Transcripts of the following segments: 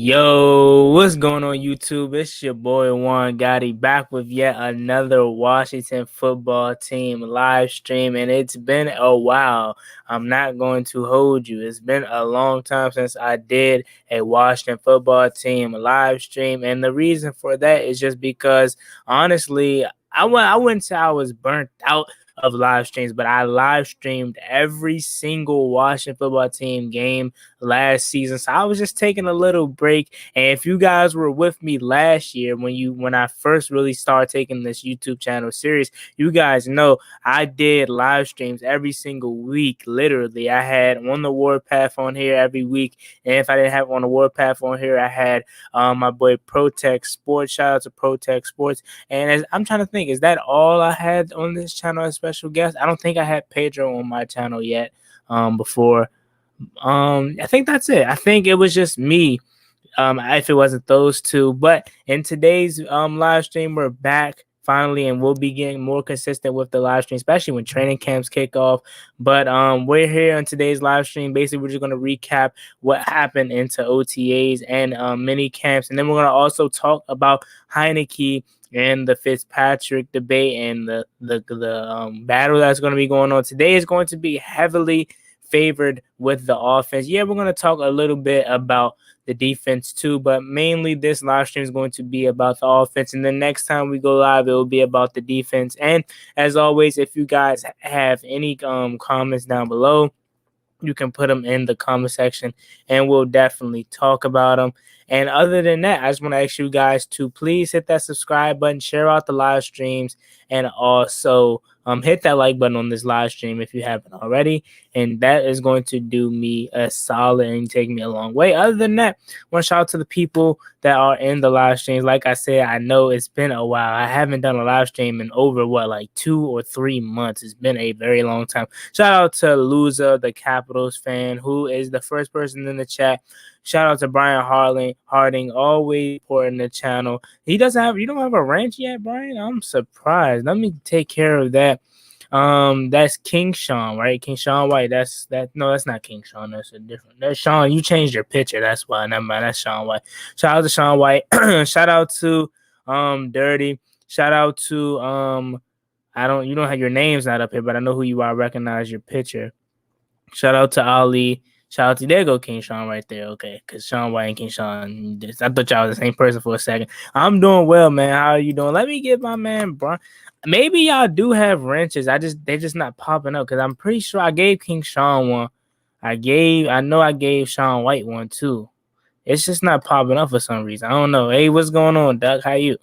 Yo, what's going on YouTube? It's your boy Juan Gotti back with yet another Washington football team live stream, and it's been a while. I'm not going to hold you. It's been a long time since I did a Washington football team live stream, and the reason for that is just because honestly, I wouldn't say I was burnt out of live streams, but I live streamed every single Washington football team game last season. So I was just taking a little break. And if you guys were with me last year when I first really started taking this YouTube channel serious, you guys know I did live streams every single week. Literally, I had On the Warpath on here every week. And if I didn't have On the Warpath on here, I had my boy Protect Sports. Shout out to Protect Sports. And as I'm trying to think, is that all I had on this channel as special guest? I don't think I had Pedro on my channel yet before. I think that's it. I think it was just me. If it wasn't those two. But in today's live stream, we're back finally, and we'll be getting more consistent with the live stream, especially when training camps kick off. But we're here on today's live stream. Basically, we're just going to recap what happened into OTAs and mini camps, and then we're going to also talk about Heinicke and the Fitzpatrick debate and the battle that's going to be going on. Today is going to be heavily favored with the offense. Yeah, we're going to talk a little bit about the defense too, but mainly this live stream is going to be about the offense, and the next time we go live, it will be about the defense. And as always, if you guys have any comments down below, you can put them in the comment section and we'll definitely talk about them. And other than that, I just want to ask you guys to please hit that subscribe button, share out the live streams, and also hit that like button on this live stream if you haven't already. And that is going to do me a solid and take me a long way. Other than that, I want to shout out to the people that are in the live streams. Like I said, I know it's been a while. I haven't done a live stream in over, like 2 or 3 months. It's been a very long time. Shout out to Loser, the Capitals fan, who is the first person in the chat. Shout out to Brian Harding, always supporting the channel. You don't have a ranch yet, Brian? I'm surprised. Let me take care of that. That's King Sean, right? King Sean White. No, that's not King Sean. That's a different. That's Sean. You changed your picture. That's why. Never mind. That's Sean White. Shout out to Sean White. Shout out to Dirty. Shout out to you don't have your name's not up here, but I know who you are. I recognize your picture. Shout out to Ali. Shout out to there go King Sean right there, okay? Because Sean White and King Sean, I thought y'all was the same person for a second. I'm doing well, man. How are you doing? Let me get my man, Brian. Maybe y'all do have wrenches. They're just not popping up because I'm pretty sure I gave King Sean one. I know I gave Sean White one too. It's just not popping up for some reason. I don't know. Hey, what's going on, Doug? How you?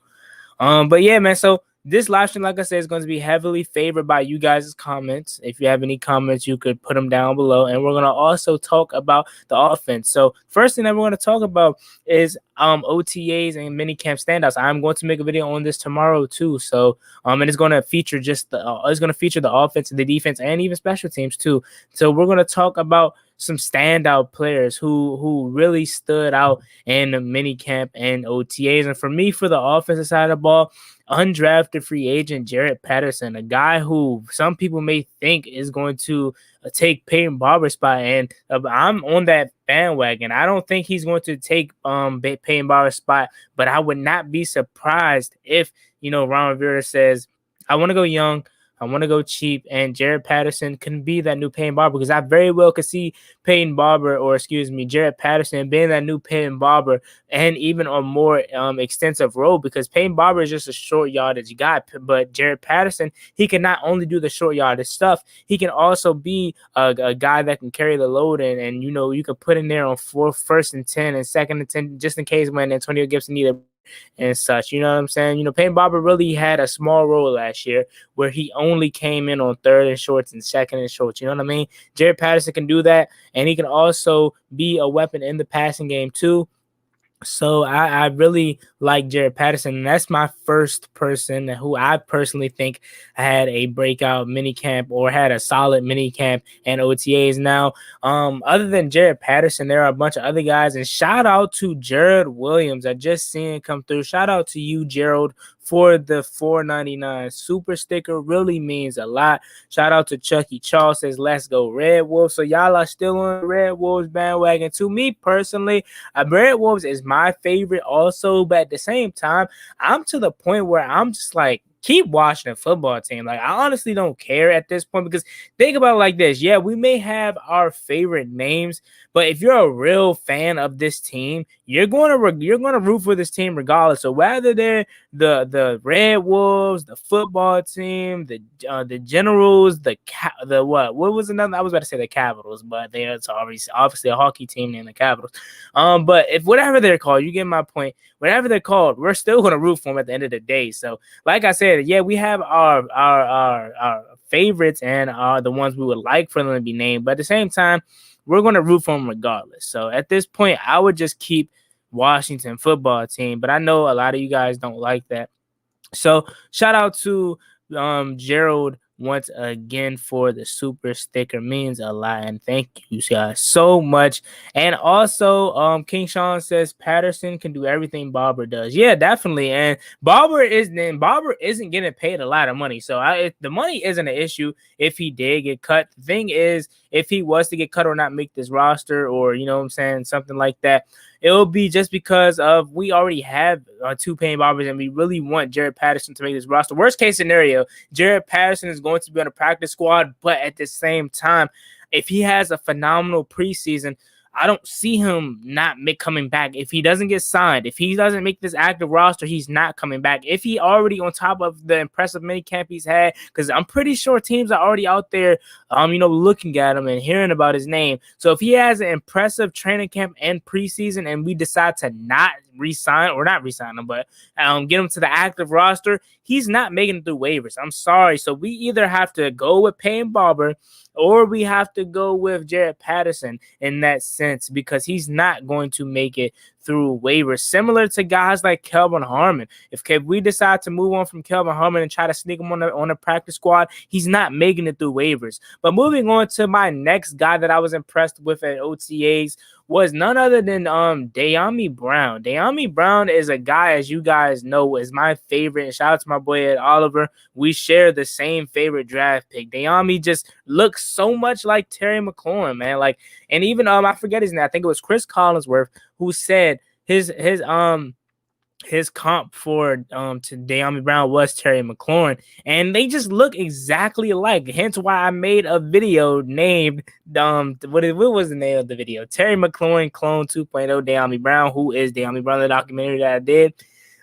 But yeah, man. So this live stream, like I said, is going to be heavily favored by you guys' comments. If you have any comments, you could put them down below. And we're going to also talk about the offense. So first thing that we're going to talk about is OTAs and minicamp standouts. I'm going to make a video on this tomorrow too. So and it's going to feature the offense and the defense and even special teams too. So we're going to talk about some standout players who really stood out in the minicamp and OTAs. And for me, for the offensive side of the ball, undrafted free agent Jaret Patterson, a guy who some people may think is going to take Peyton Barber's spot, and I'm on that bandwagon. I don't think he's going to take Peyton Barber's spot, but I would not be surprised if Ron Rivera says, I want to go young, I want to go cheap, and Jaret Patterson can be that new Peyton Barber, because I very well could see Jaret Patterson being that new Peyton Barber, and even a more extensive role, because Peyton Barber is just a short yardage guy, but Jaret Patterson, he can not only do the short yardage stuff, he can also be a guy that can carry the load, and you could put in there on first and 10 and second and 10, just in case when Antonio Gibson needed and such. You know what I'm saying? Peyton Barber really had a small role last year where he only came in on third and shorts and second and shorts. You know what I mean? Jaret Patterson can do that, and he can also be a weapon in the passing game too. So I really like Jared Patterson. And that's my first person who I personally think had a breakout minicamp or had a solid minicamp and OTAs. Now, other than Jared Patterson, there are a bunch of other guys. And shout out to Jared Williams. I just seen it come through. Shout out to you, Gerald, for the $4.99 super sticker. Really means a lot. Shout out to Chucky Charles, says let's go Red Wolves. So y'all are still on the Red Wolves bandwagon. To me personally, Red Wolves is my favorite also, but at the same time, I'm to the point where I'm just like, keep watching the football team. Like, I honestly don't care at this point, because think about it like this. Yeah, we may have our favorite names, but if you're a real fan of this team, you're going to root for this team regardless. So whether they're the Red Wolves, the football team, the Generals, the what was another? I was about to say the Capitals, but they're obviously a hockey team named the Capitals. But if whatever they're called, you get my point. Whatever they're called, we're still going to root for them at the end of the day. So, like I said, yeah, we have our favorites and the ones we would like for them to be named, but at the same time, we're going to root for them regardless. So at this point, I would just keep Washington football team, but I know a lot of you guys don't like that. So shout out to Gerald once again for the super sticker. Means a lot, and thank you guys so much. And also King Sean says Patterson can do everything Barber does. Yeah, definitely. And Barber isn't getting paid a lot of money, so the money isn't an issue if he did get cut. The thing is, if he was to get cut or not make this roster, or you know what I'm saying, something like that, it will be just because of we already have two paying Barbers, and we really want Jared Patterson to make this roster. Worst case scenario, Jared Patterson is going to be on a practice squad, but at the same time, if he has a phenomenal preseason, I don't see him not coming back. If he doesn't get signed, if he doesn't make this active roster, he's not coming back. If he already on top of the impressive minicamp he's had, because I'm pretty sure teams are already out there, looking at him and hearing about his name. So if he has an impressive training camp and preseason, and we decide to not not resign him, but get him to the active roster, he's not making it through waivers. I'm sorry. So we either have to go with Payne Barber, or we have to go with Jared Patterson in that sense, because he's not going to make it through waivers. Similar to guys like Kelvin Harmon. If we decide to move on from Kelvin Harmon and try to sneak him on a practice squad, he's not making it through waivers. But moving on to my next guy that I was impressed with at OTAs was none other than Dyami Brown. Dyami Brown is a guy, as you guys know, is my favorite. And shout out to my boy Ed Oliver. We share the same favorite draft pick. Dyami just looks so much like Terry McLaurin, man. Like, and even I forget his name. I think it was Chris Collinsworth who said his comp for to Dyami Brown was Terry McLaurin, and they just look exactly alike. Hence why I made a video named what was the name of the video? Terry McLaurin Clone 2.0 Dyami Brown. Who is Dyami Brown? The documentary that I did,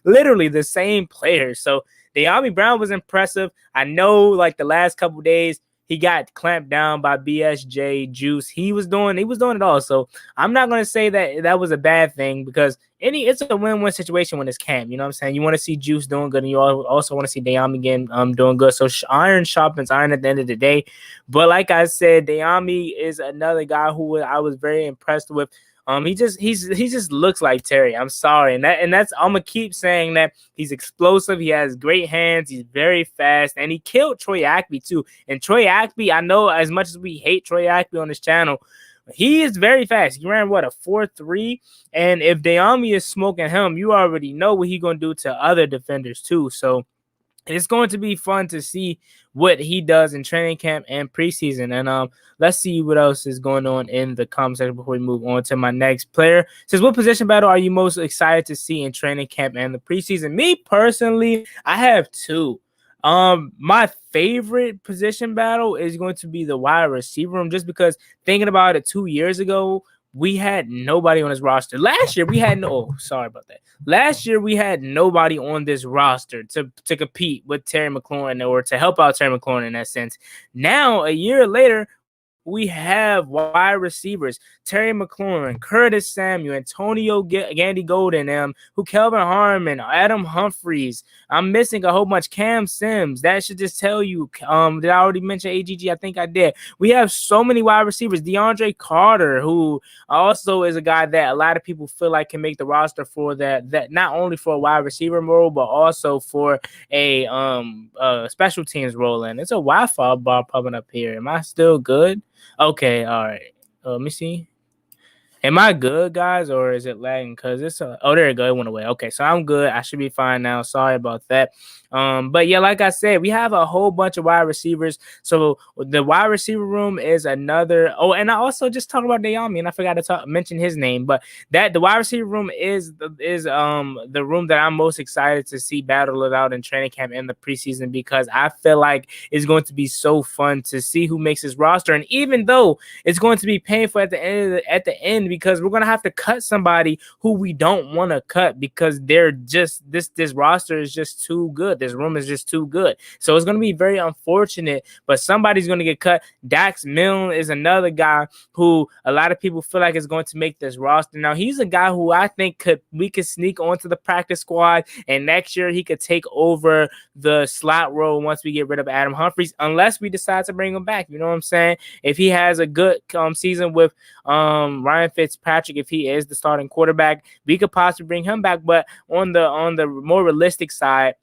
literally the same player. So Dyami Brown was impressive. I know, like the last couple days, he got clamped down by BSJ Juice. He was doing it all. So I'm not going to say that was a bad thing, because it's a win-win situation when it's Cam. You know what I'm saying? You want to see Juice doing good, and you also want to see Dyami again doing good. So iron sharpens iron at the end of the day. But like I said, Dyami is another guy who I was very impressed with. He just looks like Terry. I'm sorry, and that's I'm gonna keep saying that. He's explosive. He has great hands. He's very fast, and he killed Troy Ackley too. And Troy Ackley, I know as much as we hate Troy Ackley on this channel, he is very fast. He ran a 4.3, and if Dyami is smoking him, you already know what he's gonna do to other defenders too. So it's going to be fun to see what he does in training camp and preseason. And let's see what else is going on in the comment section before we move on to my next player. It says, what position battle are you most excited to see in training camp and the preseason? Me personally, I have two. My favorite position battle is going to be the wide receiver room, just because thinking about it, 2 years ago, we had nobody on his roster. Last year, we had Last year, we had nobody on this roster to compete with Terry McLaurin or to help out Terry McLaurin in that sense. Now, a year later, we have wide receivers, Terry McLaurin, Curtis Samuel, Antonio Gandy Golden, who Kelvin Harmon, Adam Humphries. I'm missing a whole bunch. Cam Sims. That should just tell you. Did I already mention AGG? I think I did. We have so many wide receivers. DeAndre Carter, who also is a guy that a lot of people feel like can make the roster for that not only for a wide receiver role, but also for a special teams role. And it's a Wi-Fi bar popping up here. Am I still good? Okay, all right. Let me see. Am I good, guys, or is it lagging? Because it's oh, there you go. It went away. Okay, so I'm good. I should be fine now. Sorry about that. But yeah, like I said, we have a whole bunch of wide receivers. So the wide receiver room is another. Oh, and I also just talked about Dayami, and I forgot to mention his name. But that the wide receiver room is the room that I'm most excited to see battle it out in training camp in the preseason, because I feel like it's going to be so fun to see who makes his roster. And even though it's going to be painful at the end, because we're gonna have to cut somebody who we don't want to cut, because they're just this roster is just too good. This room is just too good. So it's gonna be very unfortunate, but somebody's gonna get cut. Dax Milne is another guy who a lot of people feel like is going to make this roster. Now he's a guy who I think we could sneak onto the practice squad, and next year he could take over the slot role once we get rid of Adam Humphries, unless we decide to bring him back. You know what I'm saying? If he has a good season with Ryan Fitzpatrick, if he is the starting quarterback, we could possibly bring him back. But on the more realistic side,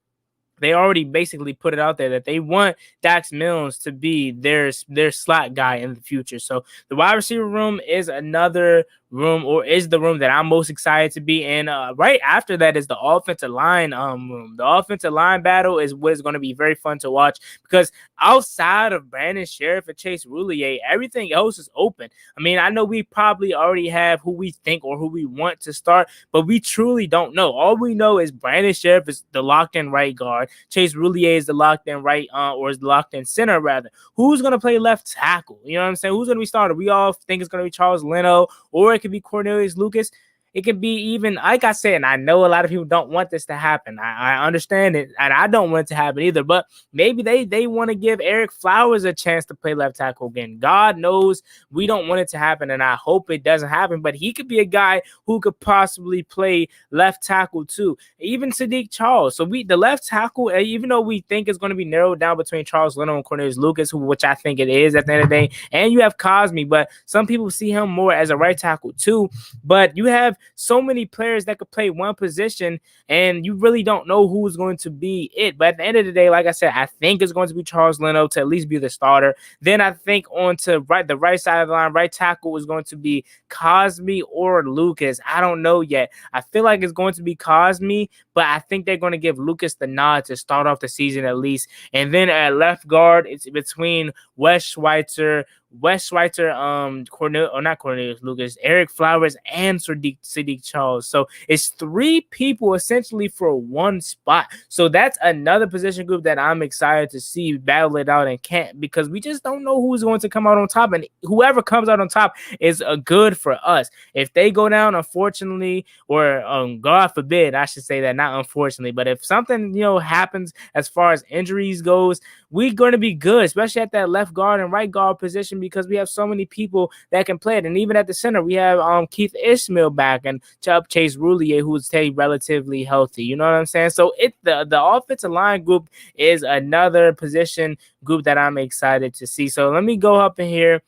they already basically put it out there that they want Dax Mills to be their slot guy in the future. So the wide receiver room is another room, or is the room that I'm most excited to be in. Right after that is the offensive line room. The offensive line battle is what is going to be very fun to watch, because outside of Brandon Sheriff and Chase Roulier, everything else is open. I mean, I know we probably already have who we think or who we want to start, but we truly don't know. All we know is Brandon Sheriff is the locked-in right guard. Chase Roulier is the locked-in right, or is the locked-in center, rather. Who's going to play left tackle? You know what I'm saying? Who's going to be started? We all think it's going to be Charles Leno, or it could be Cornelius Lucas. It could be even, like I said, and I know a lot of people don't want this to happen. I understand it, and I don't want it to happen either. But maybe they want to give Eric Flowers a chance to play left tackle again. God knows we don't want it to happen, and I hope it doesn't happen. But he could be a guy who could possibly play left tackle too. Even Sadiq Charles. So the left tackle, even though we think it's going to be narrowed down between Charles Leno and Cornelius Lucas, which I think it is at the end of the day, and you have Cosme, but some people see him more as a right tackle too. But you have so many players that could play one position, and you really don't know who's going to be it. But at the end of the day, like I said, I think it's going to be Charles Leno to at least be the starter. Then I think on to the right side of the line, right tackle is going to be Cosme or Lucas. I don't know yet. I feel like it's going to be Cosme, but I think they're going to give Lucas the nod to start off the season at least. And then at left guard, it's between Wes Schweitzer, not Cornelius Lucas, Eric Flowers, and Sadiq Charles. So it's three people essentially for one spot. So that's another position group that I'm excited to see battle it out in camp, because we just don't know who's going to come out on top, and whoever comes out on top is good for us. If they go down, unfortunately, or God forbid, I should say that, not unfortunately, but if something happens as far as injuries goes, we're going to be good, especially at that left guard and right guard position, because we have so many people that can play it. And even at the center, we have Keith Ismail back and Chase Roulier, who's stayed relatively healthy. You know what I'm saying? So the offensive line group is another position group that I'm excited to see. So let me go up in here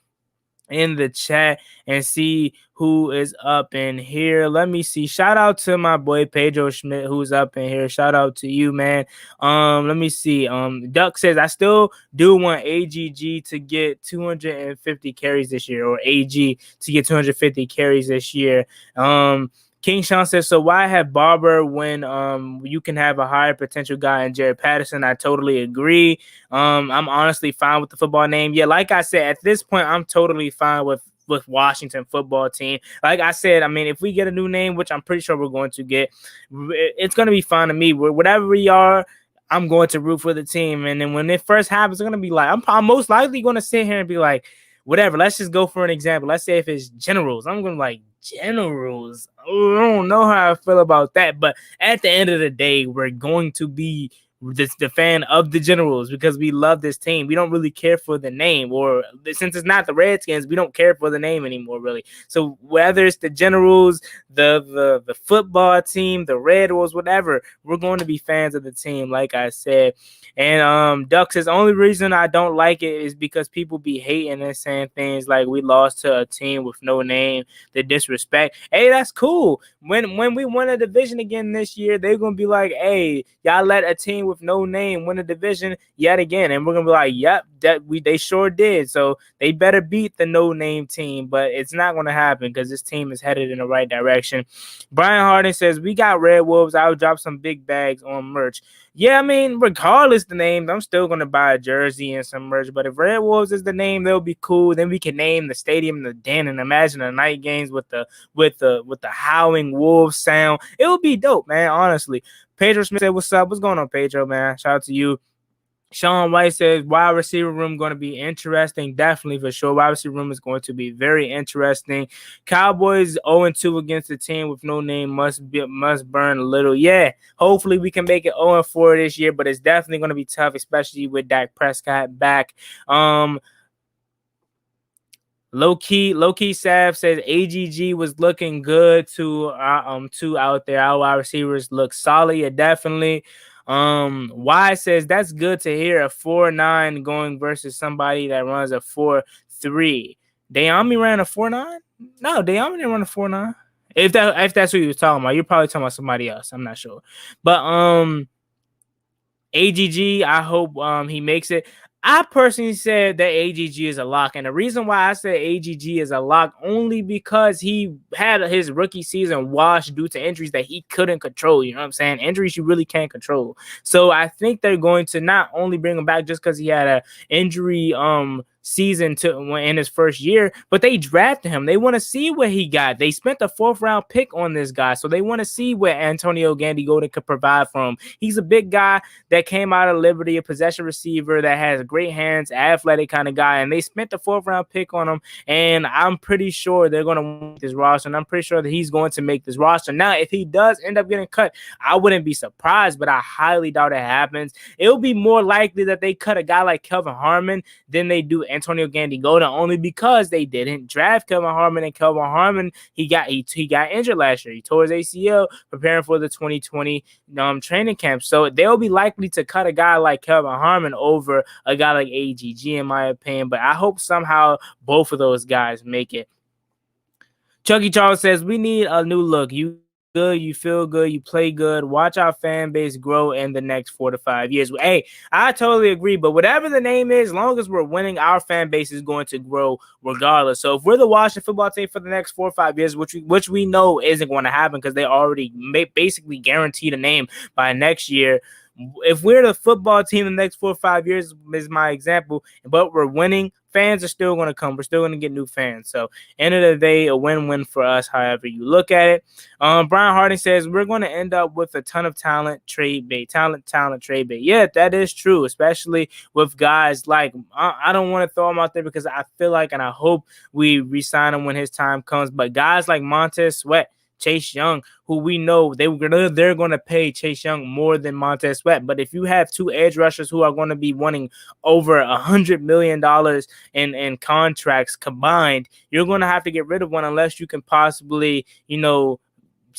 in the chat and see who is up in here. Let me see. Shout out to my boy Pedro Schmidt, who's up in here. Shout out to you, man. Let me see. Duck says, I still do want AGG to get 250 carries this year, or AG to get 250 carries this year. King Sean says, so why have Barber when you can have a higher potential guy in Jared Patterson? I totally agree. I'm honestly fine with the football name. Yeah, like I said, at this point, I'm totally fine with Washington football team. Like I said, I mean, if we get a new name, which I'm pretty sure we're going to get, it's going to be fine to me. Whatever we are, I'm going to root for the team. And then when it first happens, it's going to be like, I'm most likely going to sit here and be like, whatever. Let's just go for an example. Let's say if it's Generals, I'm going to be like, Generals. I don't know how I feel about that. But at the end of the day, we're going to be the fan of the Generals because we love this team. We don't really care for the name, or since it's not the Redskins, we don't care for the name anymore, really. So whether it's the Generals, the football team, the Red Wolves, whatever, we're going to be fans of the team, like I said. And Duck says, only reason I don't like it is because people be hating and saying things like we lost to a team with no name, the disrespect. Hey, that's cool. When we win a division again this year, they're gonna be like, hey, y'all let a team with no name win a division yet again, and we're gonna be like, yep, they sure did. So they better beat the no name team, but it's not gonna happen because this team is headed in the right direction. Brian Harden says we got Red Wolves. I'll drop some big bags on merch. Yeah, I mean, regardless the name, I'm still gonna buy a jersey and some merch. But if Red Wolves is the name, they'll be cool. Then we can name the stadium the Den and imagine the night games with the howling wolves sound. It would be dope, man. Honestly. Pedro Smith said, "What's up? What's going on, Pedro, man? Shout out to you." Sean White says, wide receiver room going to be interesting. Definitely, for sure. Wide receiver room is going to be very interesting. Cowboys 0-2 against the team with no name must burn a little. Yeah, hopefully we can make it 0-4 this year, but it's definitely going to be tough, especially with Dak Prescott back. Low key Sav says AGG was looking good to out there. Our wide receivers look solid. Yeah, definitely. Y says that's good to hear. A 4.9 going versus somebody that runs a 4.3. Dayami ran a 4.9? No, Dayami didn't run a 4.9. If that's who he was talking about, you're probably talking about somebody else. I'm not sure. But AGG, I hope he makes it. I personally said that AGG is a lock, and the reason why I said AGG is a lock only because he had his rookie season washed due to injuries that he couldn't control. You know what I'm saying? Injuries you really can't control. So I think they're going to not only bring him back just because he had a injury season in his first year, but they drafted him. They want to see what he got. They spent a 4th round pick on this guy, so they want to see what Antonio Gandy Golden could provide for him. He's a big guy that came out of Liberty, a possession receiver that has great hands, athletic kind of guy, and they spent the 4th round pick on him, and I'm pretty sure they're going to make this roster, and I'm pretty sure that he's going to make this roster. Now, if he does end up getting cut, I wouldn't be surprised, but I highly doubt it happens. It'll be more likely that they cut a guy like Kelvin Harmon than they do Antonio Gandy Golden, only because they didn't draft Kelvin Harmon, and Kelvin Harmon, he got injured last year. He tore his ACL preparing for the 2020 training camp. So they'll be likely to cut a guy like Kelvin Harmon over a guy like AGG, in my opinion. But I hope somehow both of those guys make it. Chucky Charles says, we need a new look. You good, you feel good, you play good. Watch our fan base grow in the next 4 to 5 years. Hey, I totally agree. But whatever the name is, as long as we're winning, our fan base is going to grow regardless. So if we're the Washington football team for the next 4 or 5 years, which we know isn't going to happen because they already basically guaranteed a name by next year. If we're the football team in the next 4 or 5 years, is my example, but we're winning, fans are still going to come. We're still going to get new fans. So, end of the day, a win-win for us, however you look at it. Brian Harding says, we're going to end up with a ton of talent, trade bait. Talent, trade bait. Yeah, that is true, especially with guys like, I don't want to throw him out there because I feel like, and I hope we re-sign him when his time comes, but guys like Montez Sweat, Chase Young, who we know they're going to pay Chase Young more than Montez Sweat. But if you have 2 edge rushers who are going to be wanting over $100 million in contracts combined, you're going to have to get rid of one unless you can possibly,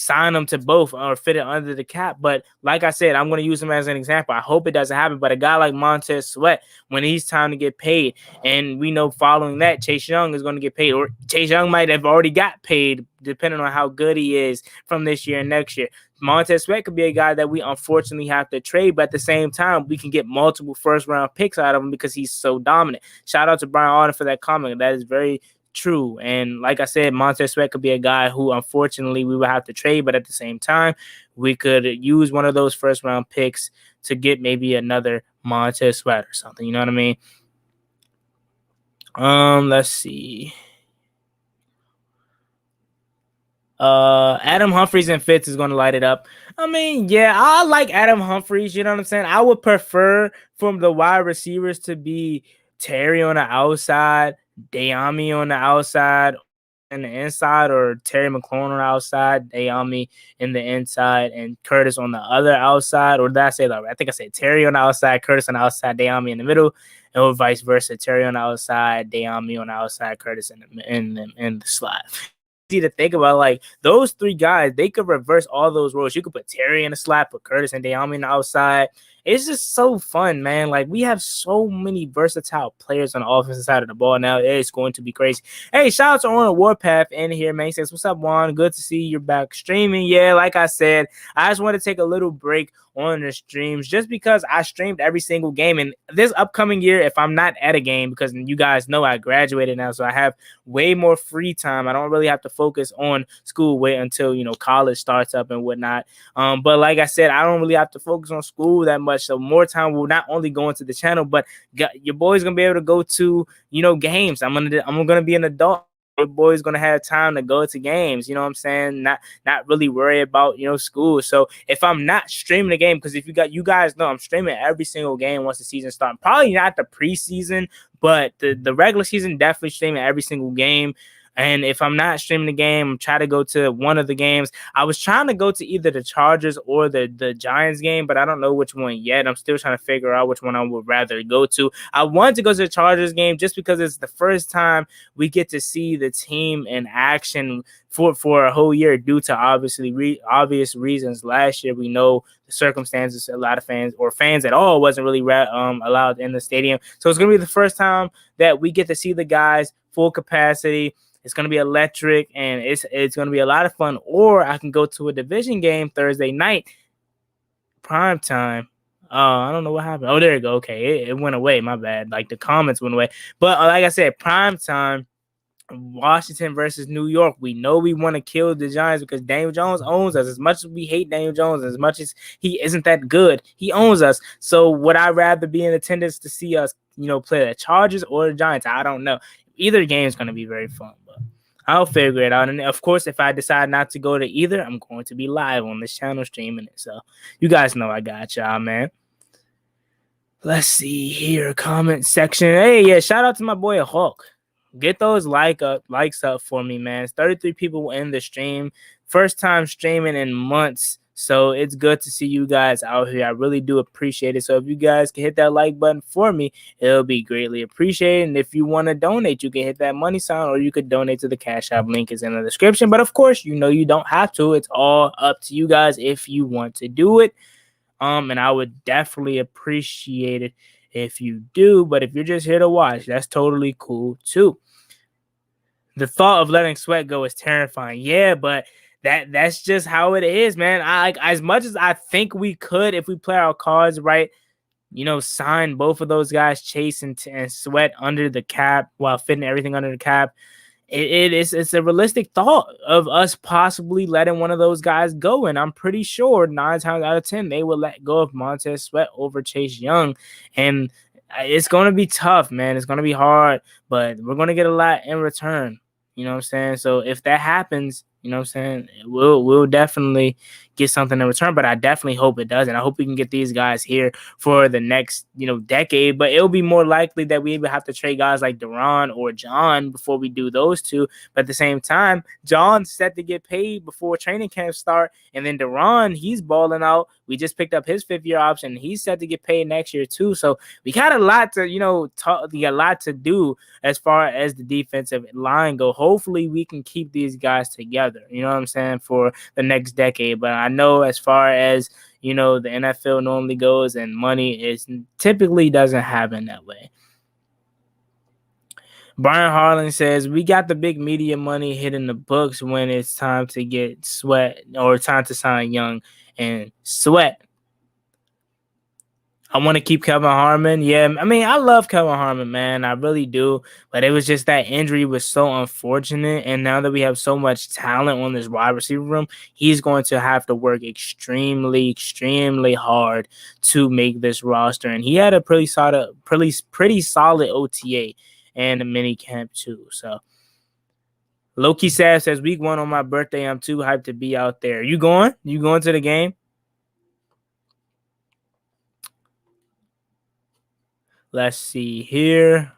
sign them to both or fit it under the cap. But like I said, I'm going to use him as an example. I hope it doesn't happen. But a guy like Montez Sweat, when he's time to get paid, and we know following that, Chase Young is going to get paid, or Chase Young might have already got paid, depending on how good he is from this year and next year. Montez Sweat could be a guy that we unfortunately have to trade, but at the same time, we can get multiple first-round picks out of him because he's so dominant. Shout out to Brian Arden for that comment. That is very true. And like I said, Montez Sweat could be a guy who unfortunately we would have to trade, but at the same time, we could use one of those first round picks to get maybe another Montez Sweat or something. You know what I mean? Let's see. Adam Humphries and Fitz is going to light it up. I mean, yeah, I like Adam Humphries. You know what I'm saying? I would prefer from the wide receivers to be Terry on the outside, Dayami on the outside, in the inside, or Terry McLaurin on the outside, Dayami in the inside, and Curtis on the other outside. Or did I say that? I think I said Terry on the outside, Curtis on the outside, Dayami in the middle, or vice versa. Terry on the outside, Dayami on the outside, Curtis in the slot. Easy to think about, like those three guys, they could reverse all those roles. You could put Terry in the slot, put Curtis and Dayami on the outside. It's just so fun, man. Like we have so many versatile players on the offensive side of the ball now. It's going to be crazy. Hey, shout out to Warren Warpath in here, man. He says, "What's up, Juan? Good to see you're back streaming." Yeah, like I said, I just want to take a little break on the streams just because I streamed every single game. And this upcoming year, if I'm not at a game, because you guys know I graduated now, so I have way more free time. I don't really have to focus on school, wait until college starts up and whatnot. But like I said, I don't really have to focus on school that much. So more time will not only go into the channel, but your boy's gonna be able to go to games. I'm gonna be an adult. Your boy's gonna have time to go to games. You know what I'm saying? Not really worry about school. So if I'm not streaming the game, because if you guys know, I'm streaming every single game once the season starts. Probably not the preseason, but the regular season, definitely streaming every single game. And if I'm not streaming the game, I'm trying to go to one of the games. I was trying to go to either the Chargers or the Giants game, but I don't know which one yet. I'm still trying to figure out which one I would rather go to. I wanted to go to the Chargers game just because it's the first time we get to see the team in action for a whole year, due to obvious reasons. Last year, we know the circumstances. A lot of fans, or fans at all, wasn't really allowed in the stadium. So it's going to be the first time that we get to see the guys full capacity. It's going to be electric, and it's going to be a lot of fun. Or I can go to a division game Thursday night, prime time. I don't know what happened. Oh, there you go. Okay, it went away. My bad. Like the comments went away. But like I said, prime time. Washington versus New York. We know we want to kill the Giants because Daniel Jones owns us. As much as we hate Daniel Jones, as much as he isn't that good, he owns us. So would I rather be in attendance to see us, play the Chargers or the Giants? I don't know. Either game is going to be very fun, but I'll figure it out. And of course, if I decide not to go to either, I'm going to be live on this channel streaming it. So you guys know I got y'all, man. Let's see here. Comment section. Hey, yeah, shout out to my boy Hulk. Get those likes up for me, man. It's 33 people in the stream. First time streaming in months. So it's good to see you guys out here. I really do appreciate it. So if you guys can hit that like button for me, it'll be greatly appreciated. And if you want to donate, you can hit that money sign, or you could donate to the Cash App. Link is in the description. But of course, you don't have to. It's all up to you guys if you want to do it. And I would definitely appreciate it if you do. But if you're just here to watch, that's totally cool too. The thought of letting Sweat go is terrifying. Yeah, but that's just how it is, man. As much as I think we could, if we play our cards right, sign both of those guys, Chase and Sweat, under the cap while fitting everything under the cap. It's a realistic thought of us possibly letting one of those guys go, and I'm pretty sure 9 times out of 10 they will let go of Montez Sweat over Chase Young, and it's going to be tough, man. It's going to be hard, but we're going to get a lot in return. You know what I'm saying? So if that happens, you know what I'm saying, we'll definitely get something in return, but I definitely hope it does, and I hope we can get these guys here for the next, decade. But it'll be more likely that we even have to trade guys like Duran or John before we do those two. But at the same time, John's set to get paid before training camp start, and then Duran, he's balling out. We just picked up his 5th-year option. He's set to get paid next year too. So we got a lot to, a lot to do as far as the defensive line go. Hopefully we can keep these guys together, you know what I'm saying, for the next decade. But I know as far as, the NFL normally goes, and money is typically doesn't happen that way. Brian Harlan says, we got the big media money hitting the books when it's time to get Sweat, or time to sign Young and Sweat. I want to keep Kevin Harmon. Yeah, I mean, I love Kevin Harmon, man. I really do. But it was just that injury was so unfortunate. And now that we have so much talent on this wide receiver room, he's going to have to work extremely, extremely hard to make this roster. And he had a pretty solid OTA and a mini camp too. So Loki Sav says, week 1 on my birthday, I'm too hyped to be out there. You going? You going to the game? Let's see here.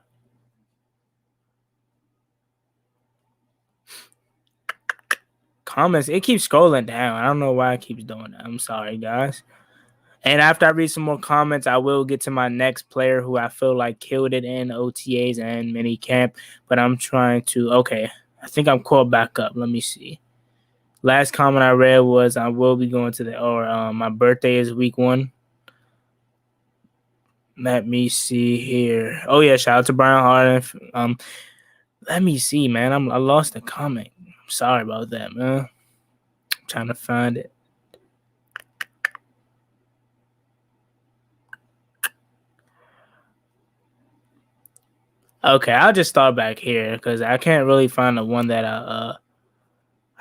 comments, it keeps scrolling down. I don't know why it keeps doing that. I'm sorry, guys. And after I read some more comments, I will get to my next player who I feel like killed it in OTAs and minicamp. But I'm trying to. Okay, I think I'm called back up. Let me see. Last comment I read was I will be going to my birthday is week 1. Let me see here. Oh yeah, shout out to Brian Harden. Let me see, man. I lost the comment. Sorry about that, man. I'm trying to find it. Okay, I'll just start back here because I can't really find the one that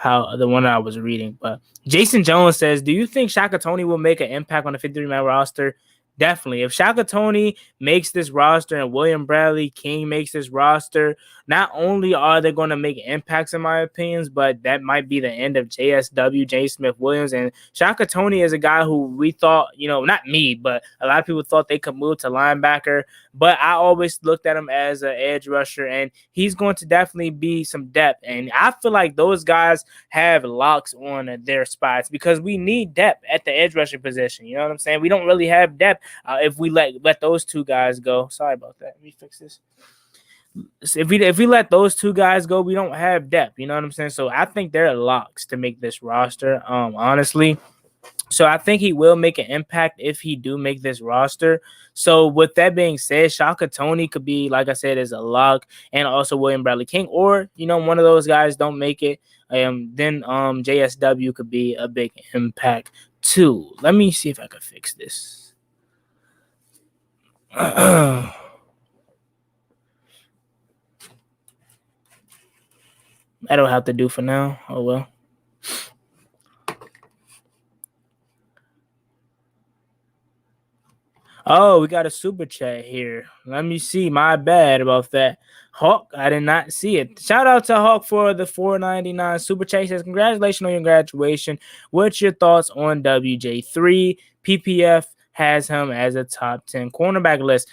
the one that I was reading. But Jason Jones says, "Do you think Shaka Toney will make an impact on the 53-man roster?" Definitely. If Shaka Toney makes this roster and William Bradley King makes this roster, not only are they going to make impacts, in my opinions, but that might be the end of JSW, James Smith Williams. And Shaka Toney is a guy who we thought, not me, but a lot of people thought they could move to linebacker. But I always looked at him as an edge rusher, and he's going to definitely be some depth. And I feel like those guys have locks on their spots because we need depth at the edge rusher position. You know what I'm saying? We don't really have depth if we let those two guys go. Sorry about that. Let me fix this. If we let those two guys go, we don't have depth. You know what I'm saying? So I think they're locks to make this roster. Honestly. So I think he will make an impact if he do make this roster. So with that being said, Shaka Toney could be, like I said, as a lock, and also William Bradley King, or one of those guys don't make it. Then JSW could be a big impact too. Let me see if I can fix this. I don't have to do for now. Oh well. Oh, we got a super chat here. Let me see. My bad about that. Hawk, I did not see it. Shout out to Hawk for the $4.99 super chat. He says, "Congratulations on your graduation. What's your thoughts on WJ3? PPF has him as a top 10 cornerback list."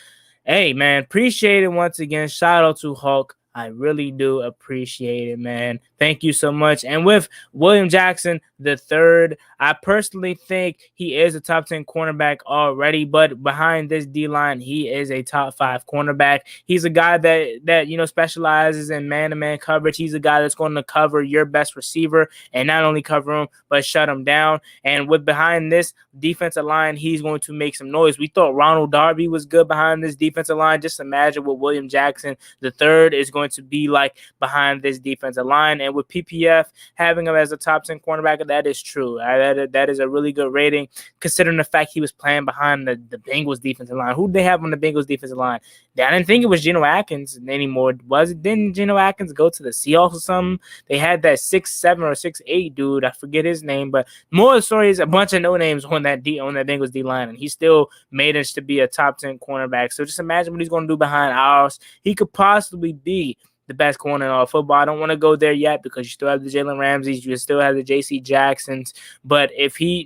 Hey, man, appreciate it once again. Shout out to Hawk. I really do appreciate it, man. Thank you so much. And with William Jackson the third, I personally think he is a top 10 cornerback already, but behind this D-line, he is a top 5 cornerback. He's a guy that specializes in man-to-man coverage. He's a guy that's going to cover your best receiver and not only cover him, but shut him down. And with behind this defensive line, he's going to make some noise. We thought Ronald Darby was good behind this defensive line. Just imagine what William Jackson the third is going to be like behind this defensive line. And with PPF having him as a top 10 cornerback, that is true. That is a really good rating considering the fact he was playing behind the Bengals defensive line. Who did they have on the Bengals defensive line? I didn't think it was Geno Atkins anymore. Was it? Didn't Geno Atkins go to the Seahawks or something? They had that 6'7" or 6'8" dude. I forget his name, but more of the story is a bunch of no names on that Bengals D line, and he still managed to be a top 10 cornerback. So just imagine what he's going to do behind ours. He could possibly be the best corner in all football. I don't want to go there yet because you still have the Jalen Ramseys, you still have the J.C. Jacksons. But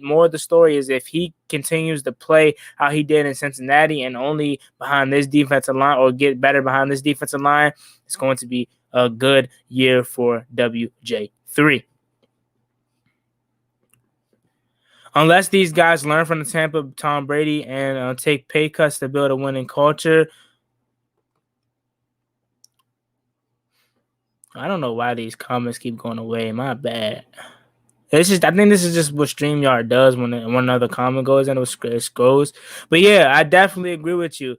more of the story is if he continues to play how he did in Cincinnati and only behind this defensive line or get better behind this defensive line, it's going to be a good year for WJ3. Unless these guys learn from the Tampa Tom Brady and take pay cuts to build a winning culture, I don't know why these comments keep going away. My bad. I think this is just what StreamYard does when another comment goes and it goes. But yeah, I definitely agree with you.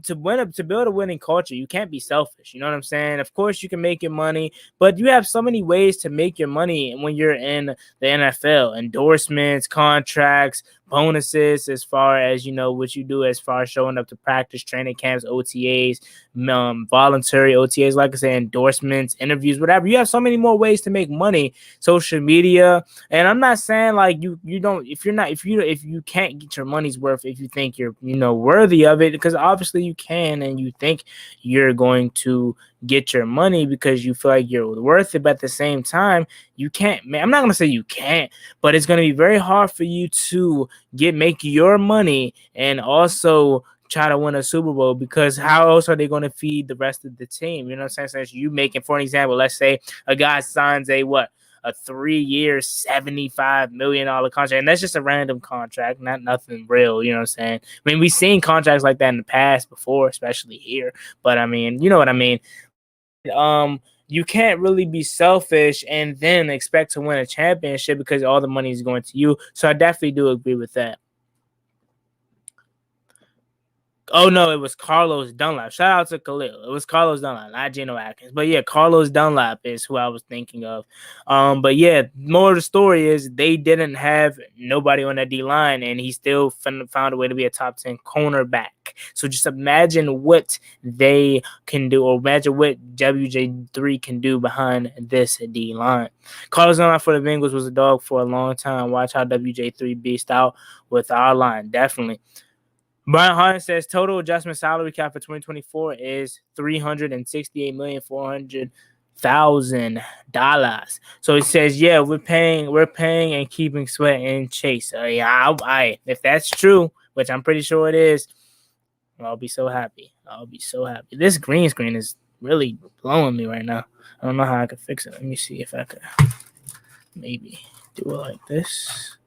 To build a winning culture, you can't be selfish. You know what I'm saying? Of course, you can make your money, but you have so many ways to make your money when you're in the NFL. Endorsements, contracts, bonuses, as far as what you do as far as showing up to practice, training camps, OTAs, voluntary OTAs, like I said, endorsements, interviews, whatever. You have so many more ways to make money. Social media, and I'm not saying like you don't if you can't get your money's worth if you think you're worthy of it, because obviously you can, and you think you're going to get your money because you feel like you're worth it, but at the same time you can't. I'm not gonna say you can't, but it's gonna be very hard for you to make your money and also try to win a Super Bowl, because how else are they going to feed the rest of the team? You know what I'm saying? So you making, for an example, let's say a guy signs a a 3-year, $75 million contract. And that's just a random contract, not nothing real, you know what I'm saying? I mean, we've seen contracts like that in the past before, especially here. But I mean, you know what I mean? You can't really be selfish and then expect to win a championship because all the money is going to you. So I definitely do agree with that. Oh no, it was Carlos Dunlap. Shout out to Khalil. It was Carlos Dunlap, not Geno Atkins. But yeah, Carlos Dunlap is who I was thinking of. But yeah, more of the story is they didn't have nobody on that D line, and he still found a way to be a top 10 cornerback. So just imagine what they can do, or imagine what WJ3 can do behind this D line. Carlos Dunlap for the Bengals was a dog for a long time. Watch how WJ3 beast out with our line, definitely. Brian Harden says total adjustment salary cap for 2024 is $368,400,000. So he says, yeah, we're paying and keeping Sweat and Chase. Yeah, if that's true, which I'm pretty sure it is, I'll be so happy. This green screen is really blowing me right now. I don't know how I could fix it. Let me see if I could maybe do it like this.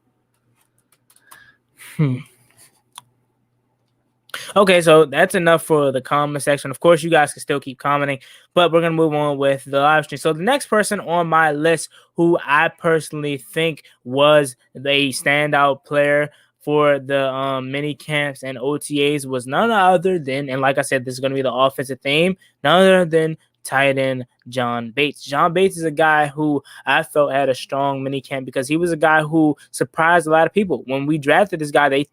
Okay, so that's enough for the comment section. Of course, you guys can still keep commenting, but we're going to move on with the live stream. So the next person on my list who I personally think was the standout player for the mini camps and OTAs was none other than, and like I said, this is going to be the offensive theme, none other than tight end John Bates. John Bates is a guy who I felt had a strong minicamp because he was a guy who surprised a lot of people. When we drafted this guy, they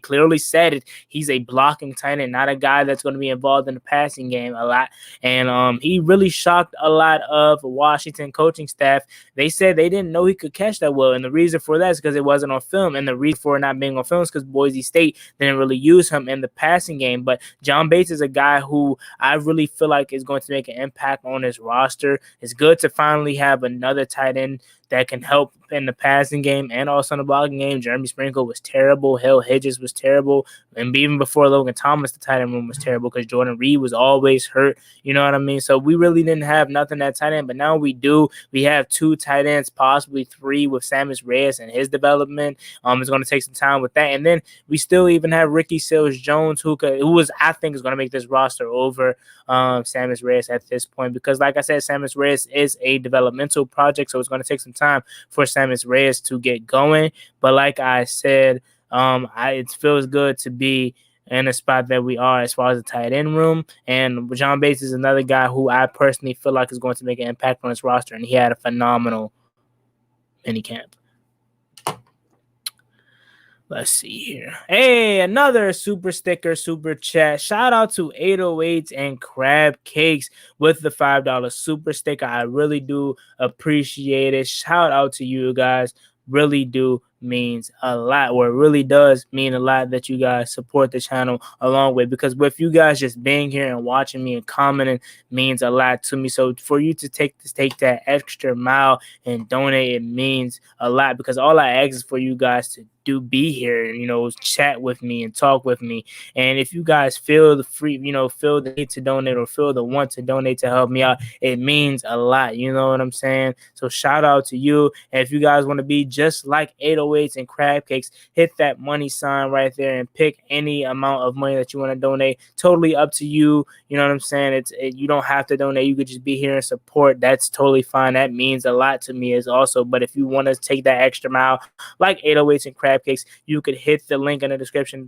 clearly said it. He's a blocking tight end, not a guy that's going to be involved in the passing game a lot. And he really shocked a lot of Washington coaching staff. They said they didn't know he could catch that well, and the reason for that is because it wasn't on film, and the reason for it not being on film is because Boise State didn't really use him in the passing game. But John Bates is a guy who I really feel like is going to make an impact on his roster. It's good to finally have another tight end that can help in the passing game and also in the blocking game. Jeremy Sprinkle was terrible. Hale Hedges was terrible. And even before Logan Thomas, the tight end room was terrible because Jordan Reed was always hurt. You know what I mean? So we really didn't have nothing at tight end, but now we do. We have 2 tight ends, possibly 3 with Sammis Reyes and his development. It's going to take some time with that. And then we still even have Ricky Seals-Jones, who I think is going to make this roster over Sammis Reyes at this point because, like I said, Sammis Reyes is a developmental project, so it's going to take some time for Sammis Reyes to get going. But like I said, it feels good to be in the spot that we are as far as the tight end room. And John Bates is another guy who I personally feel like is going to make an impact on his roster, and he had a phenomenal minicamp. Let's see here. Hey, another super sticker, super chat. Shout out to 808s and Crab Cakes with the $5 super sticker. I really do appreciate it. Shout out to you guys. Really do means a lot, or it really does mean a lot that you guys support the channel along with, because with you guys just being here and watching me and commenting means a lot to me. So for you to take that extra mile and donate, it means a lot, because all I ask is for you guys to be here and chat with me and talk with me. And if you guys feel the feel the need to donate or feel the want to donate to help me out, it means a lot. You know what I'm saying? So shout out to you. And if you guys want to be just like 808s and Crab Cakes, hit that money sign right there and pick any amount of money that you want to donate. Totally up to you. You know what I'm saying? You don't have to donate. You could just be here and support. That's totally fine. That means a lot to me as also. But if you want to take that extra mile, like 808s and Crab Cakes, you could hit the link in the description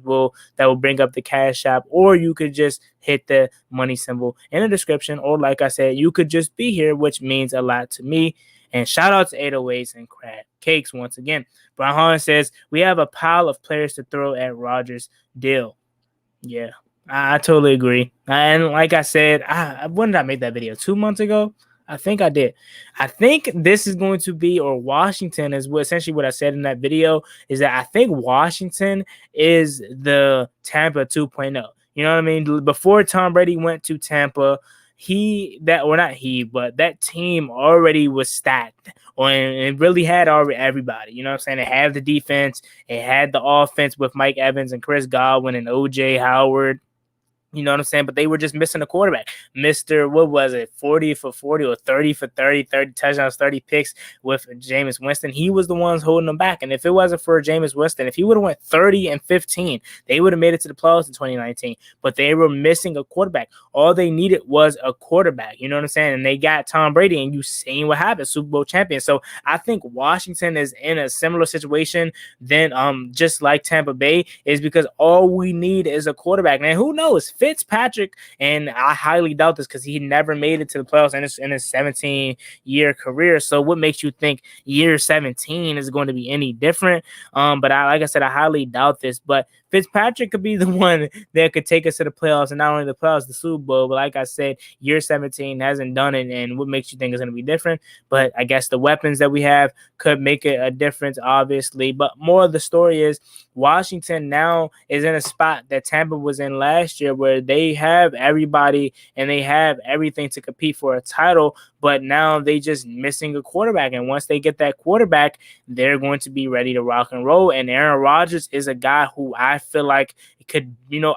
that will bring up the Cash App, or you could just hit the money symbol in the description, or like I said, you could just be here, which means a lot to me. And shout out to 808s and Crab Cakes once again. Brian Holland says, we have a pile of players to throw at Rodgers' deal. Yeah, I totally agree. And like I said, when did I make that video? 2 months ago? I think I did. I think this is going to be, or Washington is essentially what I said in that video, is that I think Washington is the Tampa 2.0. You know what I mean? Before Tom Brady went to Tampa, that team already was stacked. And it really had everybody. You know what I'm saying? It had the defense. It had the offense with Mike Evans and Chris Godwin and O.J. Howard. You know what I'm saying? But they were just missing a quarterback. Mr. What was it? 40 for 40 or 30 for 30, 30 touchdowns, 30 picks with Jameis Winston. He was the ones holding them back. And if it wasn't for Jameis Winston, if he would have went 30 and 15, they would have made it to the playoffs in 2019. But they were missing a quarterback. All they needed was a quarterback. You know what I'm saying? And they got Tom Brady, and you seen what happened, Super Bowl champion. So I think Washington is in a similar situation than just like Tampa Bay, is because all we need is a quarterback. And who knows? Fitzpatrick, and I highly doubt this because he never made it to the playoffs in his 17-year career. So what makes you think year 17 is going to be any different? But like I said, I highly doubt this. But Fitzpatrick could be the one that could take us to the playoffs, and not only the playoffs, the Super Bowl. But like I said, year 17 hasn't done it, and what makes you think it's going to be different? But I guess the weapons that we have could make it a difference, obviously. But more of the story is Washington now is in a spot that Tampa was in last year, where they have everybody and they have everything to compete for a title, but now they just missing a quarterback. And once they get that quarterback, they're going to be ready to rock and roll. And Aaron Rodgers is a guy who I feel like could,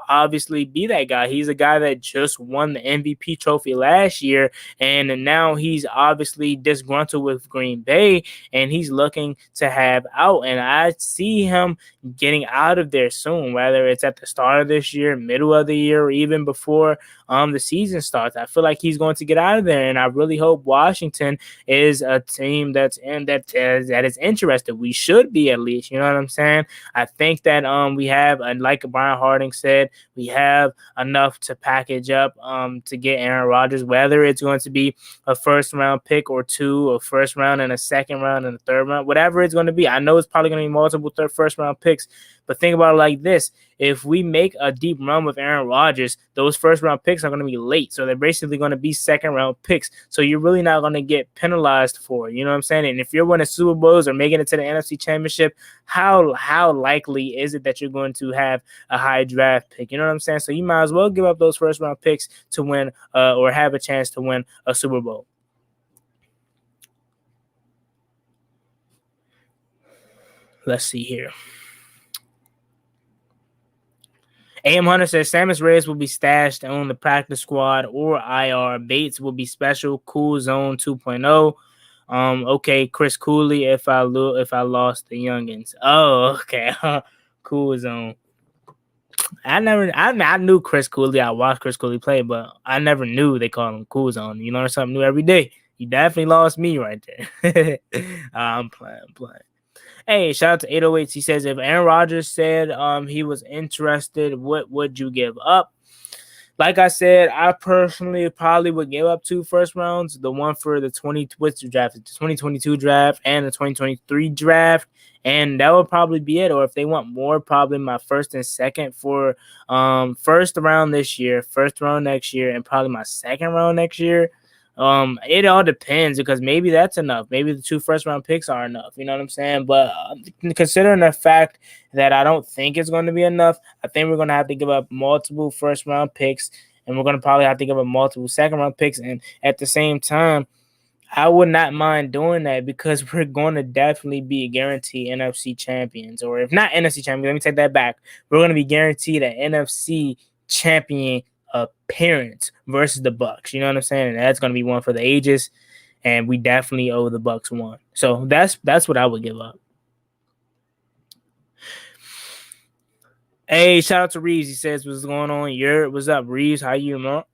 obviously be that guy. He's a guy that just won the MVP trophy last year, and now he's obviously disgruntled with Green Bay, and he's looking to have out. And I see him getting out of there soon, whether it's at the start of this year, middle of the year, or even before the season starts. I feel like he's going to get out of there, and I really hope Washington is a team that is interested. We should be, at least. You know what I'm saying? I think that we have, like Brian Harding said, we have enough to package up to get Aaron Rodgers, whether it's going to be a first round pick or two, a first round and a second round and a third round, whatever it's going to be. I know it's probably going to be multiple first round picks, but think about it like this. If we make a deep run with Aaron Rodgers, those first round picks are going to be late. So they're basically going to be second round picks. So you're really not going to get penalized for it. You know what I'm saying? And if you're winning Super Bowls or making it to the NFC Championship, how likely is it that you're going to have a high draft pick? You know what I'm saying? So you might as well give up those first round picks to win or have a chance to win a Super Bowl. Let's see here. AM Hunter says Samus Reyes will be stashed on the practice squad or IR. Bates will be special. Cool Zone 2.0. Okay, Chris Cooley if I lost the youngins. Oh, okay. Cool Zone. I knew Chris Cooley. I watched Chris Cooley play, but I never knew they called him Cool Zone. You learn something new every day. You definitely lost me right there. I'm playing. Hey, shout out to 808. He says, if Aaron Rodgers said he was interested, what would you give up? Like I said, I personally probably would give up 2 first rounds, the one for the 2022 draft and the 2023 draft, and that would probably be it. Or if they want more, probably my first and second for first round this year, first round next year, and probably my second round next year. It all depends, because maybe that's enough. Maybe the 2 first round picks are enough. You know what I'm saying? But considering the fact that I don't think it's going to be enough, I think we're going to have to give up multiple first round picks, and we're going to probably have to give up multiple second round picks. And at the same time, I would not mind doing that, because we're going to definitely be guaranteed NFC champions, or if not NFC champions, let me take that back. We're going to be guaranteed an NFC champion appearance versus the Bucks. You know what I'm saying? And that's going to be one for the ages, and we definitely owe the Bucks one. So that's what I would give up. Hey, shout out to Reeves. He says, what's going on? What's up, Reeves? How you, man?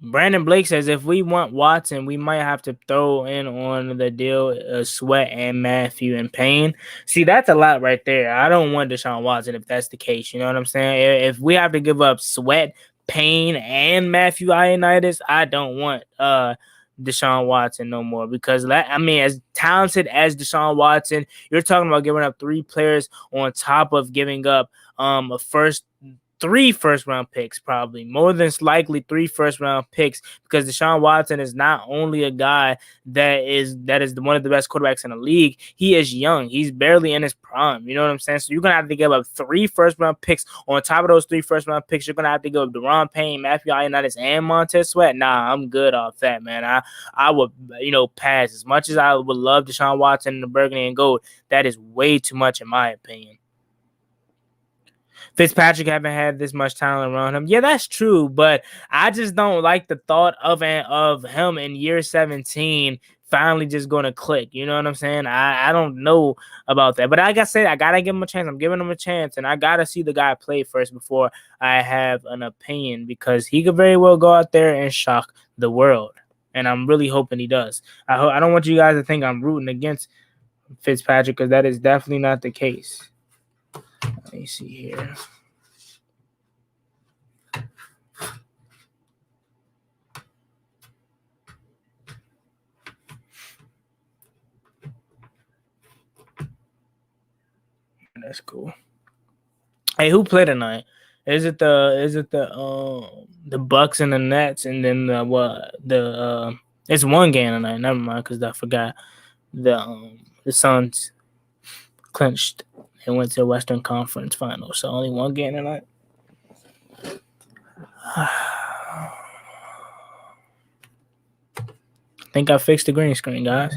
Brandon Blake says, if we want Watson, we might have to throw in on the deal Sweat and Matthew and Payne. See, that's a lot right there. I don't want Deshaun Watson if that's the case. You know what I'm saying? If we have to give up Sweat, Payne, and Matthew Ioannidis, I don't want Deshaun Watson no more, because as talented as Deshaun Watson, you're talking about giving up 3 players on top of giving up a first 3 first round picks, probably more than likely 3 first round picks, because Deshaun Watson is not only a guy that is one of the best quarterbacks in the league. He is young. He's barely in his prime. You know what I'm saying? So you're gonna have to give up 3 first round picks. On top of those 3 first round picks, you're gonna have to give up Deron Payne, Matthew Ioannidis, and Montez Sweat. Nah, I'm good off that, man. I would pass. As much as I would love Deshaun Watson in the burgundy and gold, that is way too much in my opinion. Fitzpatrick haven't had this much talent around him. Yeah, that's true, but I just don't like the thought of him in year 17 finally just going to click. You know what I'm saying? I don't know about that, but like I said, I gotta give him a chance. I'm giving him a chance, and I gotta see the guy play first before I have an opinion, because he could very well go out there and shock the world, and I'm really hoping he does. I don't want you guys to think I'm rooting against Fitzpatrick, because that is definitely not the case. Let me see here. That's cool. Hey, who played tonight? Is it the Bucks and the Nets, and then it's one game tonight. Never mind, because I forgot the Suns clinched and went to the Western Conference Finals, so only one game tonight. I think I fixed the green screen, guys.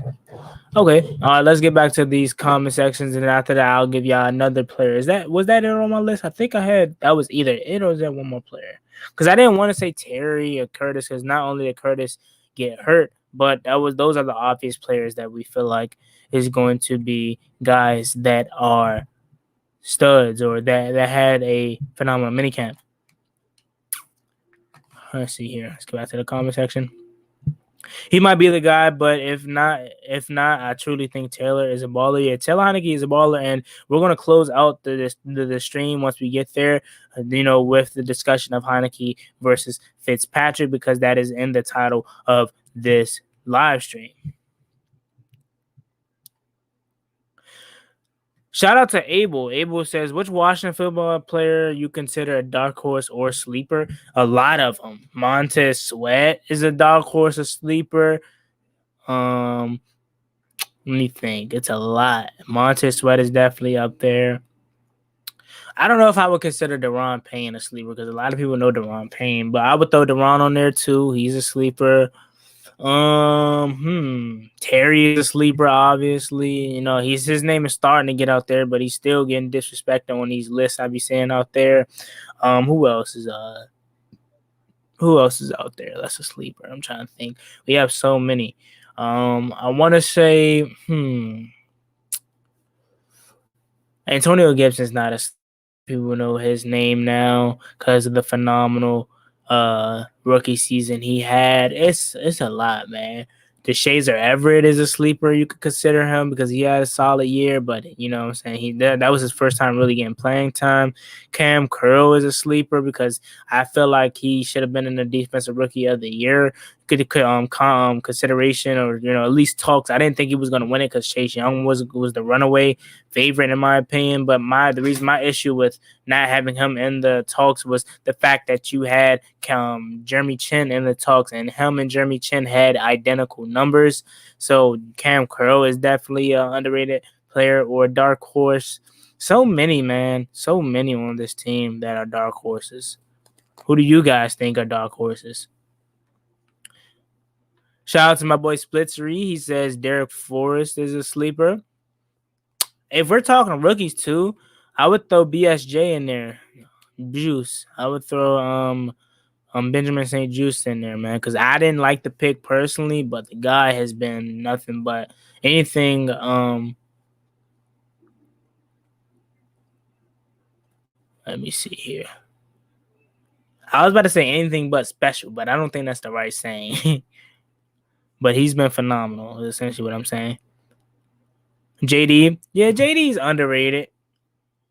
Okay, let's get back to these comment sections, and after that, I'll give y'all another player. Was that it on my list? I think I had that was either it or was that one more player? Because I didn't want to say Terry or Curtis, because not only did Curtis get hurt, but those are the obvious players that we feel like is going to be guys that are studs or that had a phenomenal minicamp. Let's see here. Let's go back to the comment section. He might be the guy, but if not, I truly think Taylor is a baller. Yeah, Taylor Heinicke is a baller, and we're gonna close out the stream once we get there. With the discussion of Heinicke versus Fitzpatrick, because that is in the title of this live stream. Shout out to Abel. Abel says, which Washington football player you consider a dark horse or sleeper? A lot of them. Montez Sweat is a dark horse or sleeper. Let me think. It's a lot. Montez Sweat is definitely up there. I don't know if I would consider Deron Payne a sleeper, because a lot of people know Deron Payne, but I would throw Deron on there too. He's a sleeper. Terry is a sleeper, obviously. His name is starting to get out there, but he's still getting disrespected on these lists I be saying out there. Who else is out there that's a sleeper? I'm trying to think. We have so many. I want to say Antonio Gibson's not a sleeper. People know his name now because of the phenomenal rookie season he had. It's a lot, man. DeShazer Everett is a sleeper. You could consider him because he had a solid year, but you know what I'm saying, that was his first time really getting playing time. Cam Curl is a sleeper because I feel like he should have been in the defensive rookie of the year consideration, or at least talks. I didn't think he was going to win it because Chase Young was the runaway favorite in my opinion, but my issue with not having him in the talks was the fact that you had Jeremy Chin in the talks, and him and Jeremy Chin had identical numbers. So Cam Curl is definitely an underrated player or a dark horse. So many, man. So many on this team that are dark horses. Who do you guys think are dark horses? Shout out to my boy Splitsery. He says Derek Forrest is a sleeper. If we're talking rookies too, I would throw BSJ in there. Juice. I would throw Benjamin St. Juice in there, man, because I didn't like the pick personally, but the guy has been nothing but anything. Let me see here. I was about to say anything but special, but I don't think that's the right saying. But he's been phenomenal, is essentially what I'm saying. JD. Yeah, JD's underrated.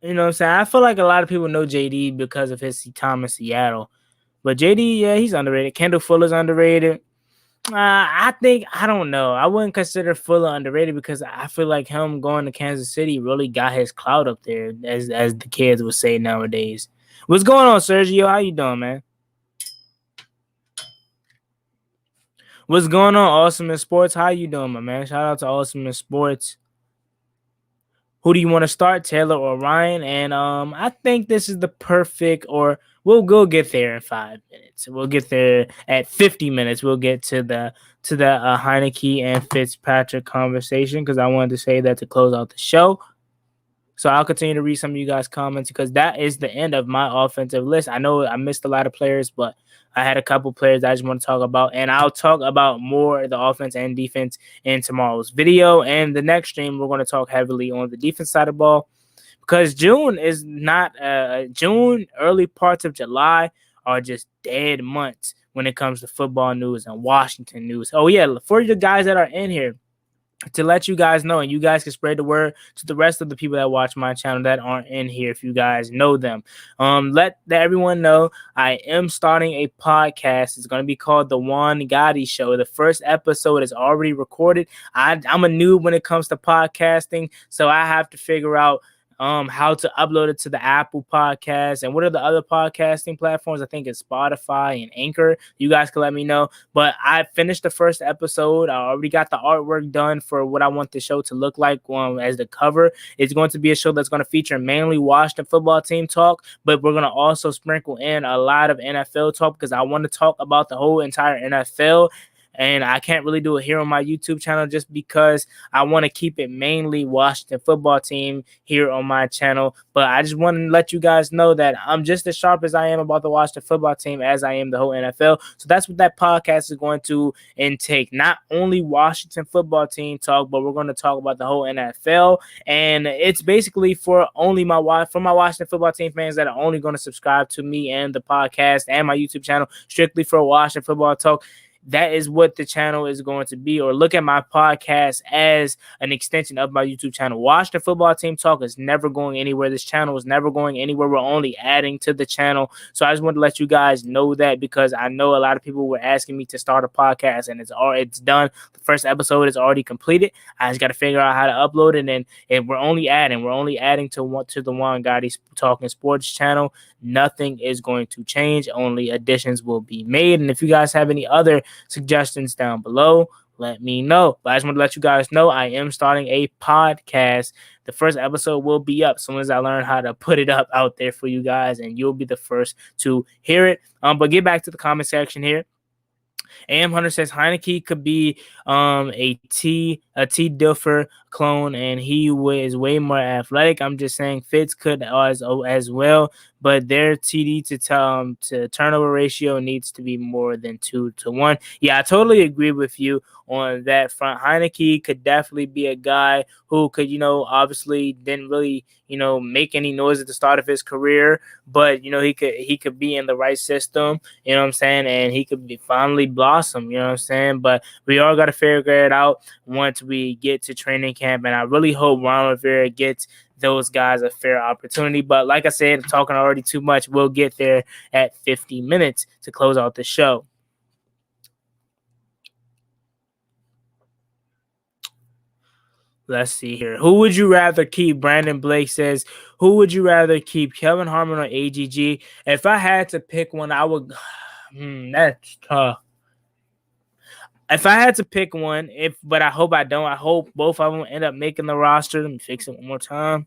You know what I'm saying? I feel like a lot of people know JD because of his time in Seattle. But JD, yeah, he's underrated. Kendall Fuller's underrated. I don't know. I wouldn't consider Fuller underrated because I feel like him going to Kansas City really got his clout up there, as the kids would say nowadays. What's going on, Sergio? How you doing, man? What's going on, Awesome in Sports? How you doing, my man? Shout out to Awesome in Sports. Who do you want to start, Taylor or Ryan? And I think this is the perfect, or we'll go get there in 5 minutes. We'll get there at 50 minutes. We'll get to the Heinicke and Fitzpatrick conversation because I wanted to say that to close out the show. So I'll continue to read some of you guys' comments because that is the end of my offensive list. I know I missed a lot of players, but I had a couple players that I just want to talk about, and I'll talk about more the offense and defense in tomorrow's video. And the next stream, we're going to talk heavily on the defense side of the ball because June is not June. Early parts of July are just dead months when it comes to football news and Washington news. Oh yeah, for the guys that are in here, to let you guys know, and you guys can spread the word to the rest of the people that watch my channel that aren't in here if you guys know them. Let everyone know I am starting a podcast. It's going to be called The Juan Gotti Show. The first episode is already recorded. I'm a noob when it comes to podcasting, so I have to figure out how to upload it to the Apple Podcast and what are the other podcasting platforms. I think it's Spotify and Anchor. You guys can let me know. But I finished the first episode. I already got the artwork done for what I want the show to look like as the cover. It's going to be a show that's going to feature mainly Washington football team talk, but we're going to also sprinkle in a lot of NFL talk because I want to talk about the whole entire NFL. And I can't really do it here on my YouTube channel just because I want to keep it mainly Washington football team here on my channel. But I just want to let you guys know that I'm just as sharp as I am about the Washington football team as I am the whole NFL. So that's what that podcast is going to intake. Not only Washington football team talk, but we're going to talk about the whole NFL. And it's basically for only my Washington football team fans that are only going to subscribe to me and the podcast and my YouTube channel strictly for Washington football talk. That is what the channel is going to be, or look at my podcast as an extension of my YouTube channel. Washington football team talk is never going anywhere. This channel is never going anywhere. We're only adding to the channel. So I just want to let you guys know that because I know a lot of people were asking me to start a podcast and it's done. The first episode is already completed. I just got to figure out how to upload it, and we're only adding to the Juan Gotti Talking Sports channel. Nothing is going to change. Only additions will be made. And if you guys have any other suggestions down below, let me know. But I just want to let you guys know I am starting a podcast. The first episode will be up as soon as I learn how to put it up out there for you guys, and you'll be the first to hear it. But get back to the comment section here. AM Hunter says Heinicke could be a T Differ clone, and he is way more athletic. I'm just saying Fitz could as well, but their TD to turnover ratio needs to be more than 2-1. Yeah, I totally agree with you on that front. Heinicke could definitely be a guy who could, obviously didn't really, make any noise at the start of his career, but he could be in the right system, you know what I'm saying, and he could finally blossom, you know what I'm saying. But we all got to figure it out once we get to training camp, and I really hope Ron Rivera gets those guys a fair opportunity. But like I said, I'm talking already too much. We'll get there at 50 minutes to close out the show. Let's see here. Who would you rather keep? Brandon Blake says, who would you rather keep, Kevin Harmon or AGG? If I had to pick one, I would. That's tough. If I had to pick one, but I hope I don't. I hope both of them end up making the roster. Let me fix it one more time.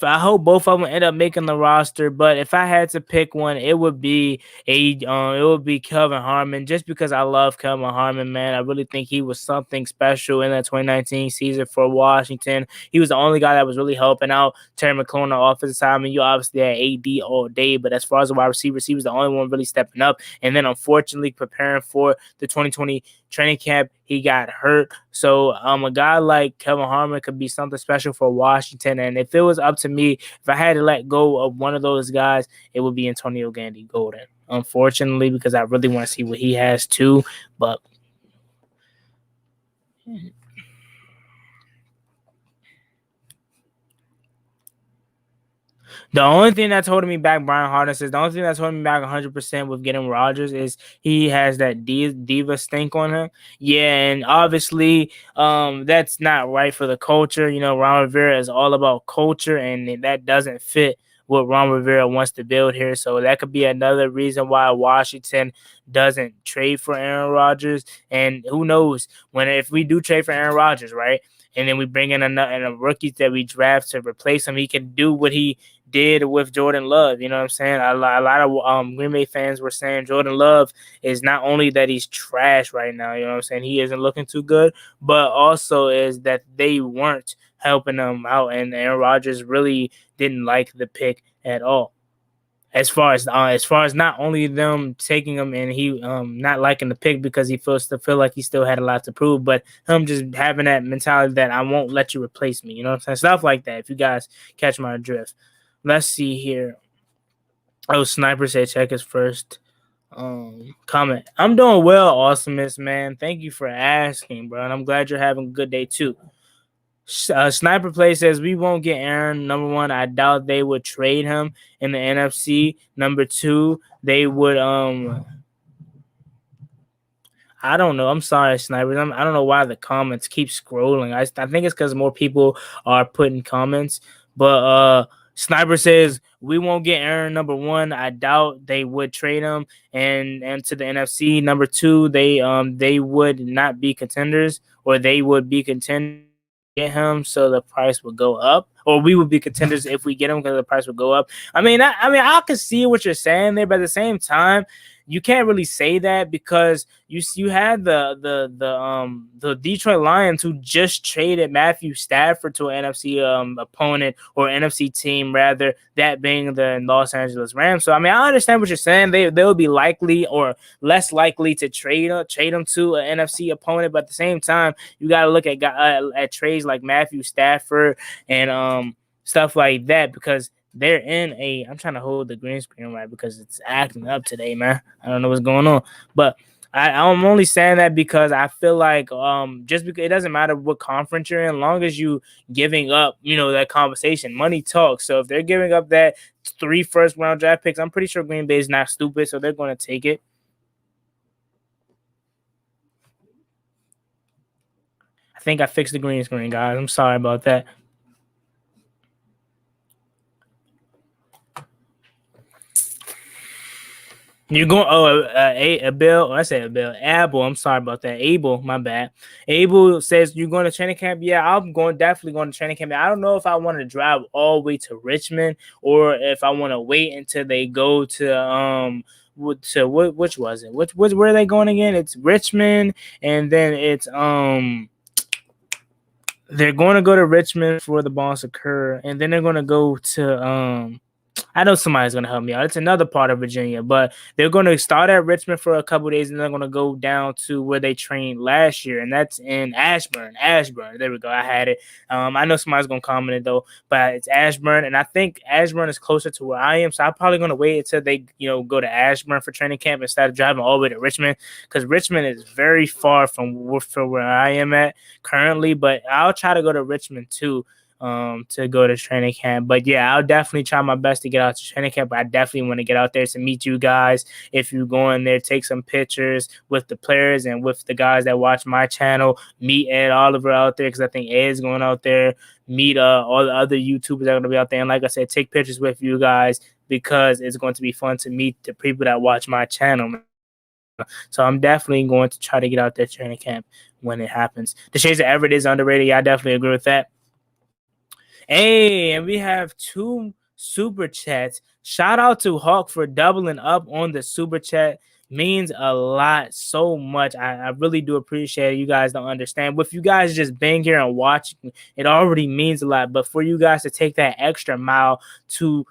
I hope both of them end up making the roster, but if I had to pick one, it would be Kevin Harmon, just because I love Kevin Harmon, man. I really think he was something special in that 2019 season for Washington. He was the only guy that was really helping out Terry McLaurin on the offensive side. I mean, you obviously had AD all day, but as far as the wide receivers, he was the only one really stepping up. And then, unfortunately, preparing for the 2020 training camp, he got hurt. So a guy like Kevin Harmon could be something special for Washington. And if it was up to me, if I had to let go of one of those guys, it would be Antonio Gandy Golden. Unfortunately, because I really want to see what he has too. But the only thing that's holding me back, Brian Harden says, the only thing that's holding me back 100% with getting Rodgers is he has that diva stink on him. Yeah, and obviously that's not right for the culture. Ron Rivera is all about culture, and that doesn't fit what Ron Rivera wants to build here. So that could be another reason why Washington doesn't trade for Aaron Rodgers. And who knows, if we do trade for Aaron Rodgers, right? and then we bring in a rookie that we draft to replace him, he can do what he did with Jordan Love. You know what I'm saying? A lot of Green Bay fans were saying Jordan Love is not only that he's trash right now, you know what I'm saying? He isn't looking too good, but also is that they weren't helping him out, and Aaron Rodgers really didn't like the pick at all. As far as not only them taking him and he not liking the pick because he feel like he still had a lot to prove, but him just having that mentality that I won't let you replace me. You know what I'm saying? Stuff like that. If you guys catch my drift. Let's see here. Oh, Sniper said check his first comment. I'm doing well, Awesomeness, man. Thank you for asking, bro. And I'm glad you're having a good day too. Sniper Play says we won't get Aaron. Number one, I doubt they would trade him in the NFC. Number two, they would I don't know. I'm sorry, Snipers. I don't know why the comments keep scrolling. I think it's because more people are putting comments. But Sniper says we won't get Aaron. Number one, I doubt they would trade him and to the NFC. Number two, they would not be contenders, or they would be contenders. Get him, so the price would go up, or we would be contenders if we get him because the price would go up. I mean, I can see what you're saying there, but at the same time, you can't really say that because you had the Detroit Lions who just traded Matthew Stafford to an NFC opponent, or NFC team rather, that being the Los Angeles Rams. So I mean, I understand what you're saying. They'll be likely or less likely to trade them to an NFC opponent, but at the same time, you got to look at trades like Matthew Stafford and stuff like that, because they're in I'm trying to hold the green screen right because it's acting up today, man. I don't know what's going on, but I'm only saying that because I feel like just because it doesn't matter what conference you're in, long as you giving up, that conversation, money talks. So if they're giving up that 3 first-round draft picks, I'm pretty sure Green Bay is not stupid, so they're going to take it. I think I fixed the green screen, guys. I'm sorry about that. You're going, Abel. I said Abel. Abel. I'm sorry about that. Abel, my bad. Abel says you're going to training camp. Yeah, I'm definitely going to training camp. I don't know if I want to drive all the way to Richmond or if I want to wait until they go to which was it? Which where are they going again? It's Richmond, and then it's they're going to go to Richmond for the Bon Secours, and then they're going to go to I know somebody's going to help me out. It's another part of Virginia, but they're going to start at Richmond for a couple of days, and they're going to go down to where they trained last year, and that's in Ashburn. There we go. I had it. I know somebody's going to comment it, though, but it's Ashburn, and I think Ashburn is closer to where I am, so I'm probably going to wait until they go to Ashburn for training camp instead of driving all the way to Richmond, because Richmond is very far from where I am at currently, but I'll try to go to Richmond, too. To go to training camp. But yeah, I'll definitely try my best to get out to training camp. I definitely want to get out there to meet you guys. If you go in there, take some pictures with the players and with the guys that watch my channel. Meet Ed Oliver out there, because I think Ed's going out there. Meet all the other YouTubers that are going to be out there. And like I said, take pictures with you guys, because it's going to be fun to meet the people that watch my channel, man. So I'm definitely going to try to get out there training camp when it happens. The Shades of Everett is underrated. Yeah, I definitely agree with that. Hey, and we have 2 super chats. Shout out to Hawk for doubling up on the super chat. Means a lot, so much. I really do appreciate it. You guys don't understand. With you guys just being here and watching, it already means a lot. But for you guys to take that extra mile to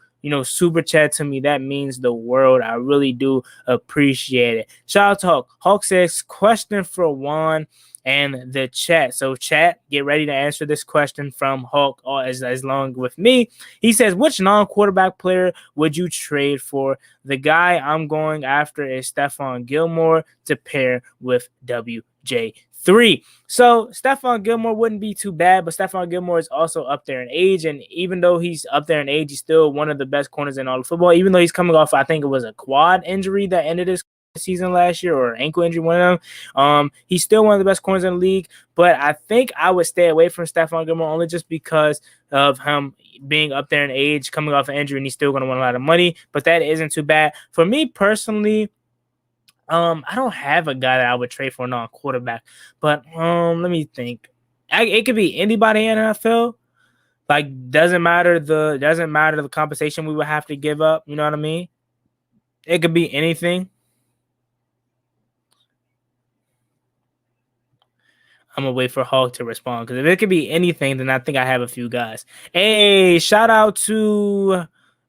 super chat to me, that means the world. I really do appreciate it. Shout out to Hawk. Hawk says, question for Juan and the chat. So chat, get ready to answer this question from Hawk as long with me. He says, which non-quarterback player would you trade for? The guy I'm going after is Stephon Gilmore to pair with WJ3. So Stephon Gilmore wouldn't be too bad, but Stephon Gilmore is also up there in age, and even though he's up there in age, he's still one of the best corners in all of football, even though he's coming off, I think it was a quad injury that ended his season last year, or ankle injury, one of them. He's still one of the best corners in the league, but I think I would stay away from Stephon Gilmore only just because of him being up there in age, coming off an injury, and he's still going to want a lot of money, but that isn't too bad. For me personally, I don't have a guy that I would trade for a non-quarterback, but let me think. It could be anybody in the NFL. Like doesn't matter the compensation we would have to give up. You know what I mean? It could be anything. I'm gonna wait for Hulk to respond because if it could be anything, then I think I have a few guys. Hey, shout out to.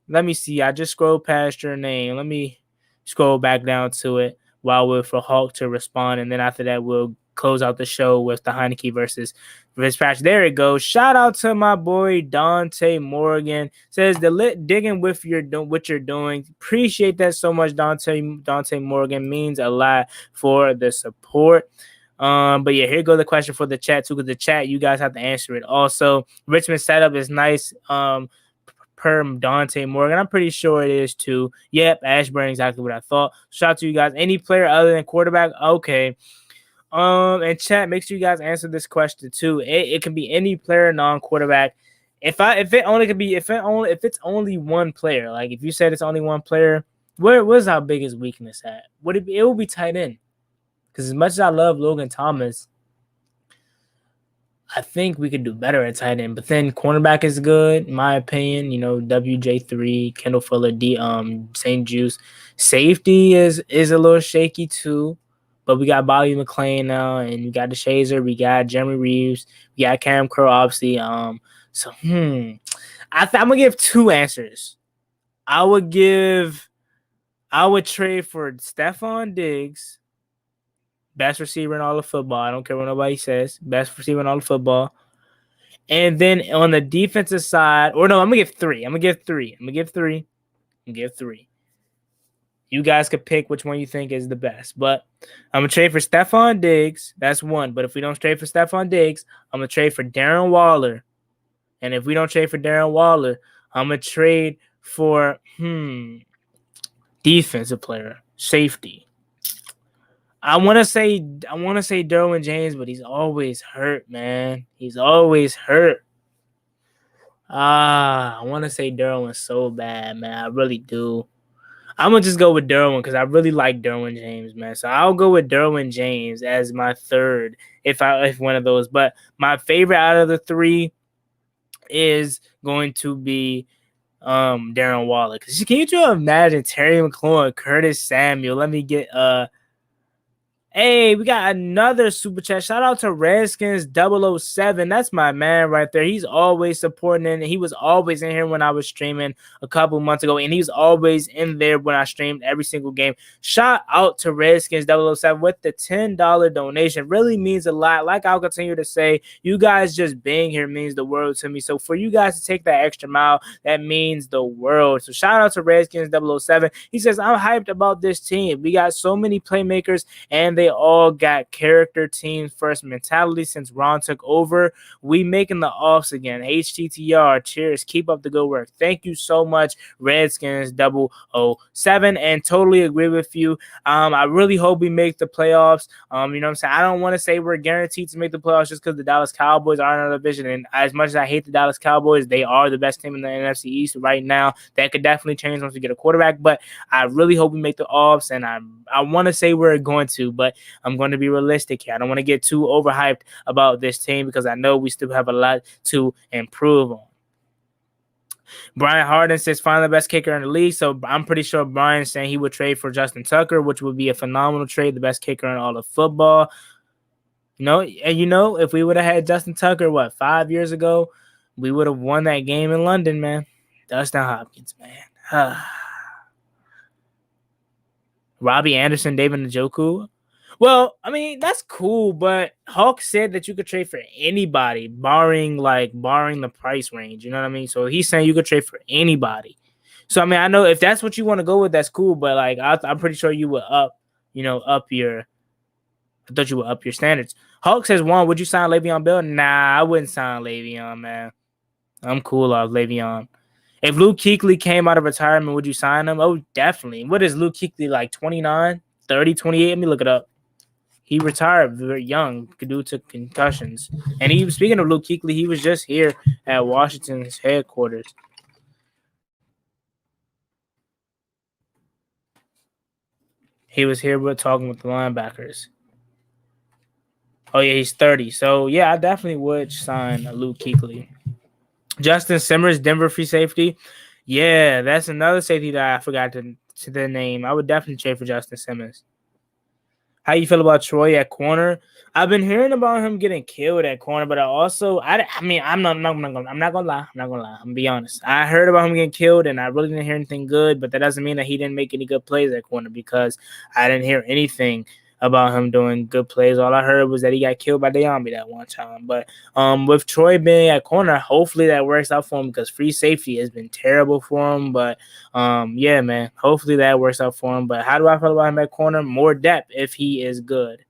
Let me see. I just scrolled past your name. Let me scroll back down to it while we're for Hulk to respond, and then after that we'll close out the show with the Heinicke versus Fitzpatrick. There it goes. Shout out to my boy Dante Morgan. Says the lit digging with what you're doing. Appreciate that so much, Dante Morgan means a lot for the support. But yeah, here go the question for the chat too, because the chat you guys have to answer it. Also, Richmond setup is nice. Per Dante Morgan, I'm pretty sure it is too. Yep, Ashburn, exactly what I thought. Shout out to you guys. Any player other than quarterback? Okay. And chat, make sure you guys answer this question too. It can be any player, non-quarterback. If it's only one player, like if you said it's only one player, where's our biggest weakness at? It will be tight end. Because as much as I love Logan Thomas, I think we could do better at tight end. But then cornerback is good, in my opinion. You know, WJ3, Kendall Fuller, St. Juice. Safety is a little shaky too. But we got Bobby McClain now, and we got the Shazer, we got Jeremy Reeves, we got Cam Crow, obviously. I'm gonna give two answers. I would trade for Stephon Diggs, best receiver in all of football. I don't care what nobody says. Best receiver in all of football. And then on the defensive side, or no, I'm gonna give three. You guys could pick which one you think is the best. But I'm gonna trade for Stephon Diggs. That's one. But if we don't trade for Stephon Diggs, I'm gonna trade for Darren Waller. And if we don't trade for Darren Waller, I'm gonna trade for defensive player, safety. I want to say Derwin James, but he's always hurt, man. He's always hurt. I want to say Derwin so bad, man. I really do. I'm gonna just go with Derwin because I really like Derwin James, man. So I'll go with Derwin James as my third, if one of those. But my favorite out of the three is going to be Darren Waller. Cause can you just imagine Terry McLaurin, Curtis Samuel? Let me get Hey, we got another super chat. Shout out to Redskins 007. That's my man right there. He's always supporting it. He was always in here when I was streaming a couple months ago, and he's always in there when I streamed every single game. Shout out to Redskins 007 with the $10 donation. Really means a lot. Like I'll continue to say, you guys just being here means the world to me. So for you guys to take that extra mile, that means the world. So shout out to Redskins 007. He says, I'm hyped about this team. We got so many playmakers, and they all got character team first mentality since Ron took over. We making the offs again. HTTR, cheers. Keep up the good work. Thank you so much, Redskins 007. And totally agree with you. I really hope we make the playoffs. You know what I'm saying? I don't want to say we're guaranteed to make the playoffs just because the Dallas Cowboys are in our division. And as much as I hate the Dallas Cowboys, they are the best team in the NFC East right now. That could definitely change once we get a quarterback. But I really hope we make the offs. And I want to say we're going to, but I'm going to be realistic here. I don't want to get too overhyped about this team because I know we still have a lot to improve on. Brian Harden says finally the best kicker in the league. So I'm pretty sure Brian's saying he would trade for Justin Tucker, which would be a phenomenal trade, the best kicker in all of football. If we would have had Justin Tucker, 5 years ago, we would have won that game in London, man. Dustin Hopkins, man. Robbie Anderson, David Njoku. Well, I mean, that's cool, but Hawk said that you could trade for anybody, barring the price range. You know what I mean? So he's saying you could trade for anybody. So I mean, I know if that's what you want to go with, that's cool. But I'm pretty sure you would up your. I thought you would up your standards. Hawk says, "Juan, would you sign Le'Veon Bell?" Nah, I wouldn't sign Le'Veon, man. I'm cool off Le'Veon. If Luke Kuechly came out of retirement, would you sign him? Oh, definitely. What is Luke Kuechly, like 29, 30, 28? Let me look it up. He retired very young due to concussions. And speaking of Luke Kuechly, he was just here at Washington's headquarters. He was here talking with the linebackers. Oh yeah, he's 30. So yeah, I definitely would sign Luke Kuechly. Justin Simmers, Denver free safety. Yeah, that's another safety that I forgot to the name. I would definitely trade for Justin Simmons. How you feel about Troy at corner? I've been hearing about him getting killed at corner, but I mean, I'm not gonna lie. I'm not gonna lie. I'm gonna be honest. I heard about him getting killed, and I really didn't hear anything good. But that doesn't mean that he didn't make any good plays at corner because I didn't hear anything about him doing good plays. All I heard was that he got killed by De'Ami that one time. But with Troy being at corner, hopefully that works out for him because free safety has been terrible for him. But yeah, man, hopefully that works out for him. But how do I feel about him at corner? More depth if he is good.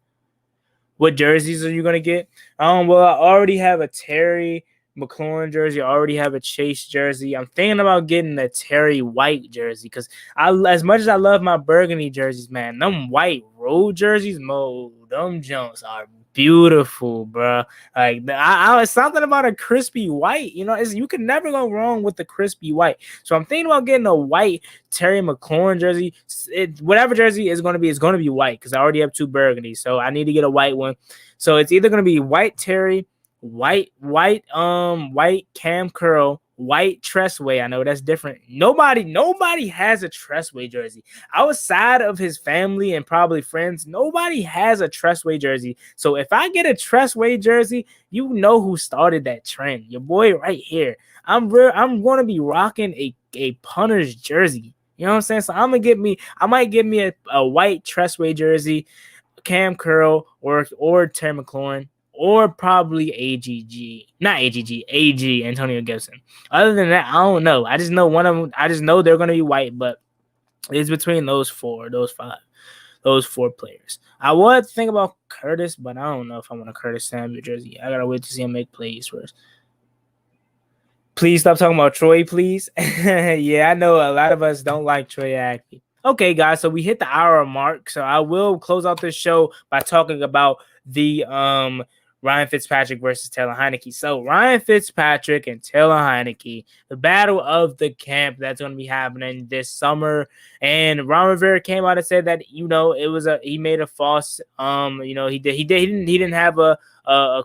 What jerseys are you gonna get? Well, I already have a Terry McLaurin jersey. I already have a Chase jersey. I'm thinking about getting a Terry White jersey because as much as I love my burgundy jerseys, man, them white road jerseys, them Jones are beautiful, bro. Like I was something about a crispy white. You can never go wrong with the crispy white. So I'm thinking about getting a white Terry McLaurin jersey. Whatever jersey is going to be white because I already have two burgundies. So I need to get a white one. So it's either going to be white Terry, white cam curl, white Tressway. I know that's different. Nobody has a Tressway jersey outside of his family and probably friends. Nobody has a Tressway jersey. So if I get a Tressway jersey, you know who started that trend. Your boy right here. I'm going to be rocking a punter's jersey. You know what I'm saying? So I might get me a white Tressway jersey, Cam Curl or Terry McLaurin. Or probably AG, Antonio Gibson. Other than that, I don't know. I just know one of them. I just know they're going to be white, but it's between those four players. I would think about Curtis, but I don't know if I want a Curtis Samuel jersey. I got to wait to see him make plays first. Please stop talking about Troy, please. Yeah, I know a lot of us don't like Troy Aikman. Okay, guys, so we hit the hour mark. So I will close out this show by talking about the Ryan Fitzpatrick versus Taylor Heinicke. So Ryan Fitzpatrick and Taylor Heinicke, the battle of the camp that's going to be happening this summer. And Ron Rivera came out and said that he made a false he didn't have a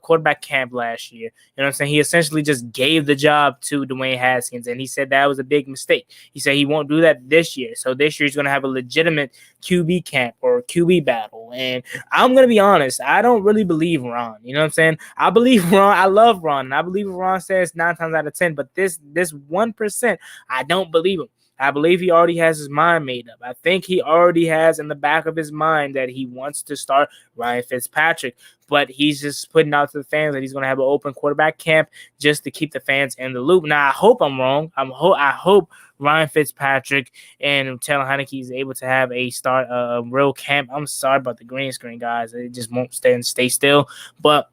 quarterback camp last year. You know what I'm saying? He essentially just gave the job to Dwayne Haskins, and he said that was a big mistake. He said he won't do that this year. So this year he's going to have a legitimate QB camp or QB battle. And I'm going to be honest, I don't really believe Ron. You know what I'm saying? I believe Ron. I love Ron, and I believe what Ron says 9 times out of 10. But this 1%, I don't believe him. I believe he already has his mind made up. I think he already has in the back of his mind that he wants to start Ryan Fitzpatrick, but he's just putting out to the fans that he's going to have an open quarterback camp just to keep the fans in the loop. Now, I hope I'm wrong. I hope Ryan Fitzpatrick and Taylor Heinicke is able to have a real camp. I'm sorry about the green screen, guys. It just won't stay still, but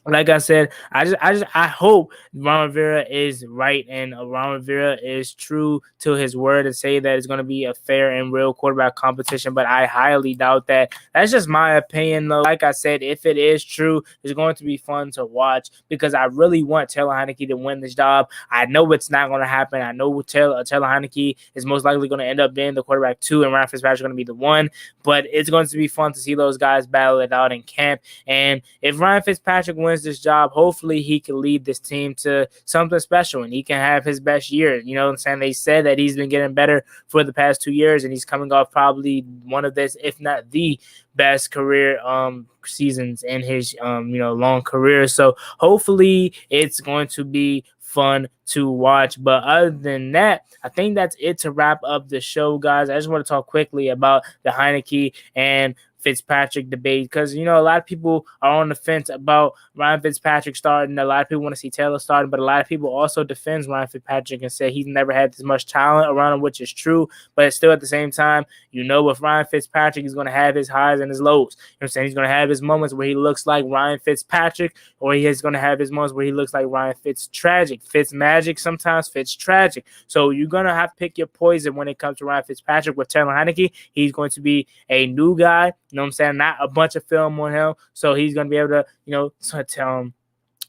like I said, I hope Ron Rivera is right and Ron Rivera is true to his word and say that it's going to be a fair and real quarterback competition, but I highly doubt that. That's just my opinion, though. Like I said, if it is true, it's going to be fun to watch because I really want Taylor Heinicke to win this job. I know it's not going to happen. I know Taylor Heinicke is most likely going to end up being the quarterback 2 and Ryan Fitzpatrick is going to be the 1, but it's going to be fun to see those guys battle it out in camp. And if Ryan Fitzpatrick wins this job, hopefully he can lead this team to something special and he can have his best year. You know what I'm saying? They said that he's been getting better for the past 2 years and he's coming off probably one of this, if not the best career seasons in his long career. So hopefully it's going to be fun to watch. But other than that, I think that's it to wrap up the show, guys. I just want to talk quickly about the Heinicke and Fitzpatrick debate because a lot of people are on the fence about Ryan Fitzpatrick starting. A lot of people want to see Taylor starting, but a lot of people also defends Ryan Fitzpatrick and say he's never had this much talent around him, which is true. But still, at the same time, with Ryan Fitzpatrick, he's going to have his highs and his lows. You know what I'm saying? He's going to have his moments where he looks like Ryan Fitzpatrick, or he's going to have his moments where he looks like Ryan Fitztragic, Fitzmagic, sometimes Fitztragic. So you're going to have to pick your poison when it comes to Ryan Fitzpatrick. With Taylor Heinicke, he's going to be a new guy. You know what I'm saying? Not a bunch of film on him. So he's going to be able to,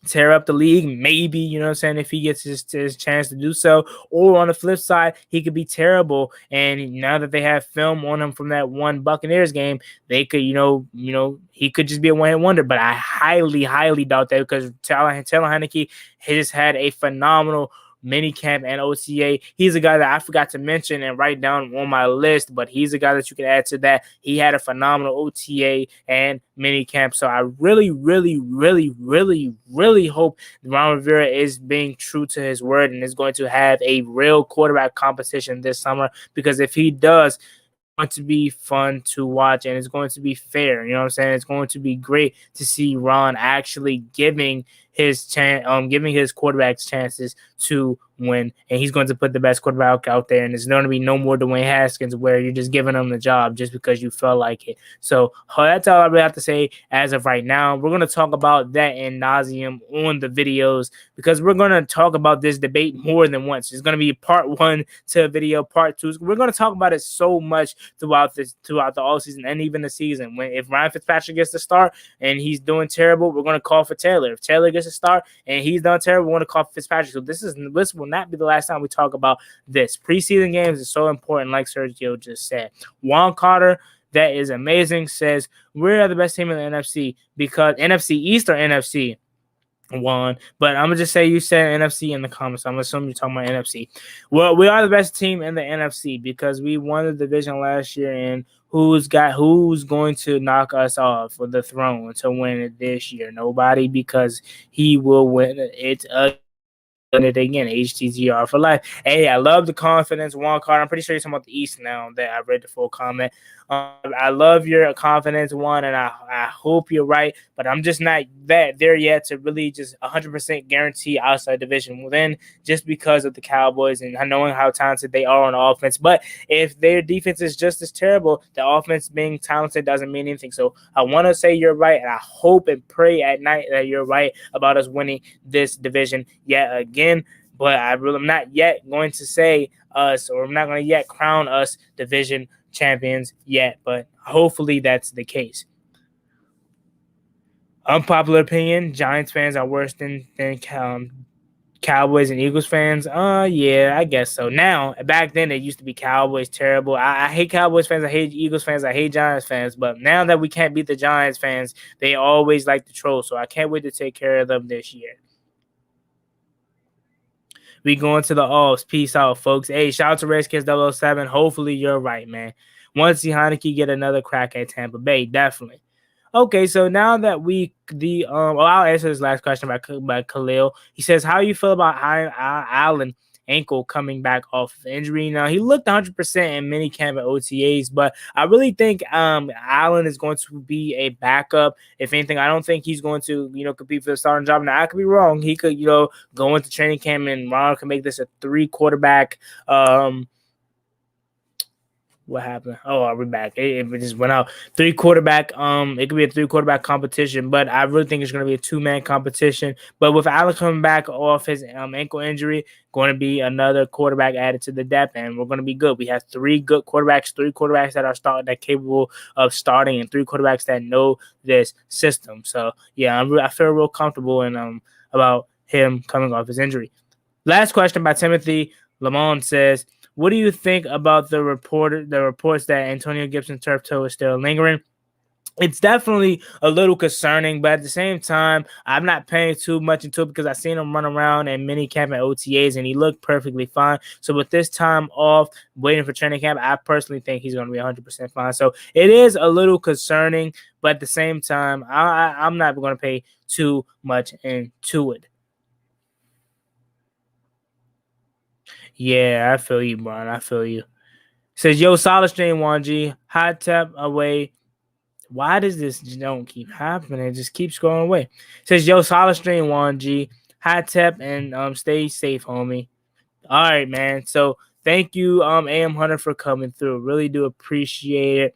tear up the league, maybe, you know what I'm saying, if he gets his chance to do so. Or on the flip side, he could be terrible. And now that they have film on him from that one Buccaneers game, they could, he could just be a one-hit wonder. But I highly, highly doubt that, because Taylor Heinicke has had a phenomenal minicamp and OTA. He's a guy that I forgot to mention and write down on my list, but he's a guy that you can add to that. He had a phenomenal OTA and minicamp. So I really, really, really, really, really hope Ron Rivera is being true to his word and is going to have a real quarterback competition this summer, because if he does, going to be fun to watch and it's going to be fair. You know what I'm saying? It's going to be great to see Ron actually giving his quarterbacks chances to win, and he's going to put the best quarterback out there. And there's going to be no more Dwayne Haskins where you're just giving him the job just because you felt like it. So that's all I really have to say as of right now. We're going to talk about that in nauseum on the videos, because we're going to talk about this debate more than once. It's going to be part 1 to video, part 2. We're going to talk about it so much throughout the offseason and even the season. If Ryan Fitzpatrick gets the start and he's doing terrible, we're going to call for Taylor. If Taylor gets a start and he's done terrible, we want to call for Fitzpatrick. So this will not be the last time we talk about this. Preseason games is so important, like Sergio just said. Juan Carter, that is amazing, says, we're the best team in the NFC, because NFC East or NFC one, but I'm gonna just say you said NFC in the comments. I'm assuming you're talking about NFC. Well, we are the best team in the NFC because we won the division last year, and who's going to knock us off for the throne to win it this year? Nobody, because he will win it it again. HTTR for life. Hey, I love the confidence, Juan Carter. I'm pretty sure you're talking about the East now that I read the full comment. I love your confidence, Juan, and I hope you're right, but I'm just not there yet to really just 100% guarantee outside division within, just because of the Cowboys and knowing how talented they are on offense. But if their defense is just as terrible, the offense being talented doesn't mean anything. So I want to say you're right, and I hope and pray at night that you're right about us winning this division yet again. But I'm not yet going to say us, or I'm not going to yet crown us division champions yet, but hopefully that's the case. Unpopular opinion: Giants fans are worse than Cowboys and Eagles fans. Yeah, I guess so. Now, back then it used to be Cowboys terrible. I hate Cowboys fans. I hate Eagles fans. I hate Giants fans. But now that we can't beat the Giants fans, they always like to troll. So I can't wait to take care of them this year. We going to the offs. Peace out, folks. Hey, shout out to Redskins 007. Hopefully you're right, man. Want to see Heinicke get another crack at Tampa Bay, definitely. Okay, so now that I'll answer this last question by Khalil. He says, how you feel about Allen ankle coming back off of injury? Now, he looked 100% in minicamp and OTAs, but I really think Allen is going to be a backup. If anything, I don't think he's going to, compete for the starting job. Now, I could be wrong. He could, go into training camp and Ron can make this a 3-quarterback what happened? Oh, we're back. It just went out. 3-quarterback. It could be a 3-quarterback competition, but I really think it's going to be a 2-man competition. But with Allen coming back off his ankle injury, going to be another quarterback added to the depth, and we're going to be good. We have 3 good quarterbacks, 3 quarterbacks that are capable of starting, and 3 quarterbacks that know this system. So yeah, I feel real comfortable and about him coming off his injury. Last question by Timothy Lamont says, what do you think about the reports that Antonio Gibson's turf toe is still lingering? It's definitely a little concerning, but at the same time, I'm not paying too much into it because I've seen him run around in minicamp and OTAs, and he looked perfectly fine. So with this time off, waiting for training camp, I personally think he's going to be 100% fine. So it is a little concerning, but at the same time, I'm not going to pay too much into it. Yeah, I feel you, Brian. I feel you. Says, yo, solid stream, 1G. Hot tap away. Why does this don't keep happening? It just keeps going away. Says, yo, solid stream, 1G. Hot tap and stay safe, homie. All right, man. So thank you, AM Hunter, for coming through. Really do appreciate it.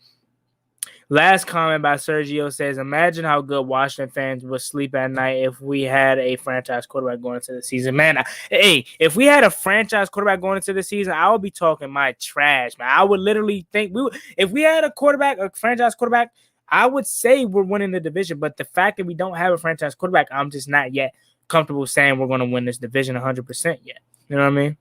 Last comment by Sergio says, imagine how good Washington fans would sleep at night if we had a franchise quarterback going into the season. Man, if we had a franchise quarterback going into the season, I would be talking my trash, man. I would literally think if we had a franchise quarterback, I would say we're winning the division. But the fact that we don't have a franchise quarterback, I'm just not yet comfortable saying we're going to win this division 100% yet. You know what I mean?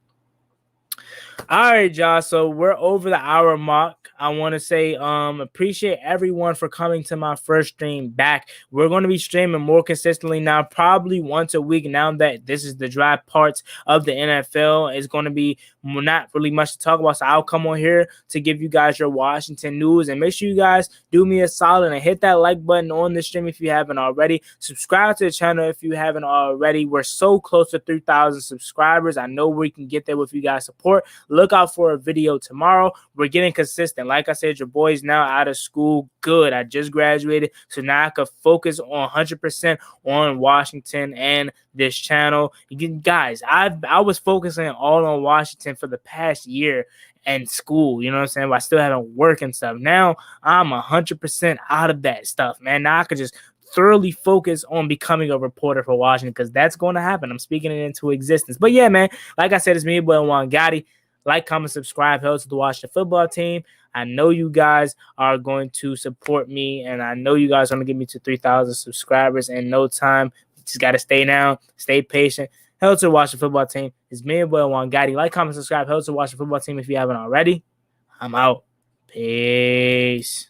All right, y'all. So we're over the hour mark. I want to say appreciate everyone for coming to my first stream back. We're going to be streaming more consistently now, probably once a week now that this is the dry parts of the NFL. It's going to be not really much to talk about, so I'll come on here to give you guys your Washington news. And make sure you guys do me a solid and hit that like button on the stream if you haven't already. Subscribe to the channel if you haven't already. We're so close to 3,000 subscribers. I know we can get there with you guys' support. Look out for a video tomorrow. We're getting consistent. Like I said, your boy's now out of school. Good. I just graduated. So now I could focus on 100% on Washington and this channel. Guys, I was focusing all on Washington for the past year and school. You know what I'm saying? But I still haven't work and stuff. Now I'm 100% out of that stuff, man. Now I could just thoroughly focus on becoming a reporter for Washington because that's going to happen. I'm speaking it into existence. But yeah, man, like I said, it's me, boy, Juan Gotti. Like, comment, subscribe, help to the Washington football team. I know you guys are going to support me, and I know you guys are going to get me to 3,000 subscribers in no time. You just got to stay down, stay patient. Help to the Washington football team. It's me, boy, Juan Gotti. Like, comment, subscribe, help to the Washington football team if you haven't already. I'm out. Peace.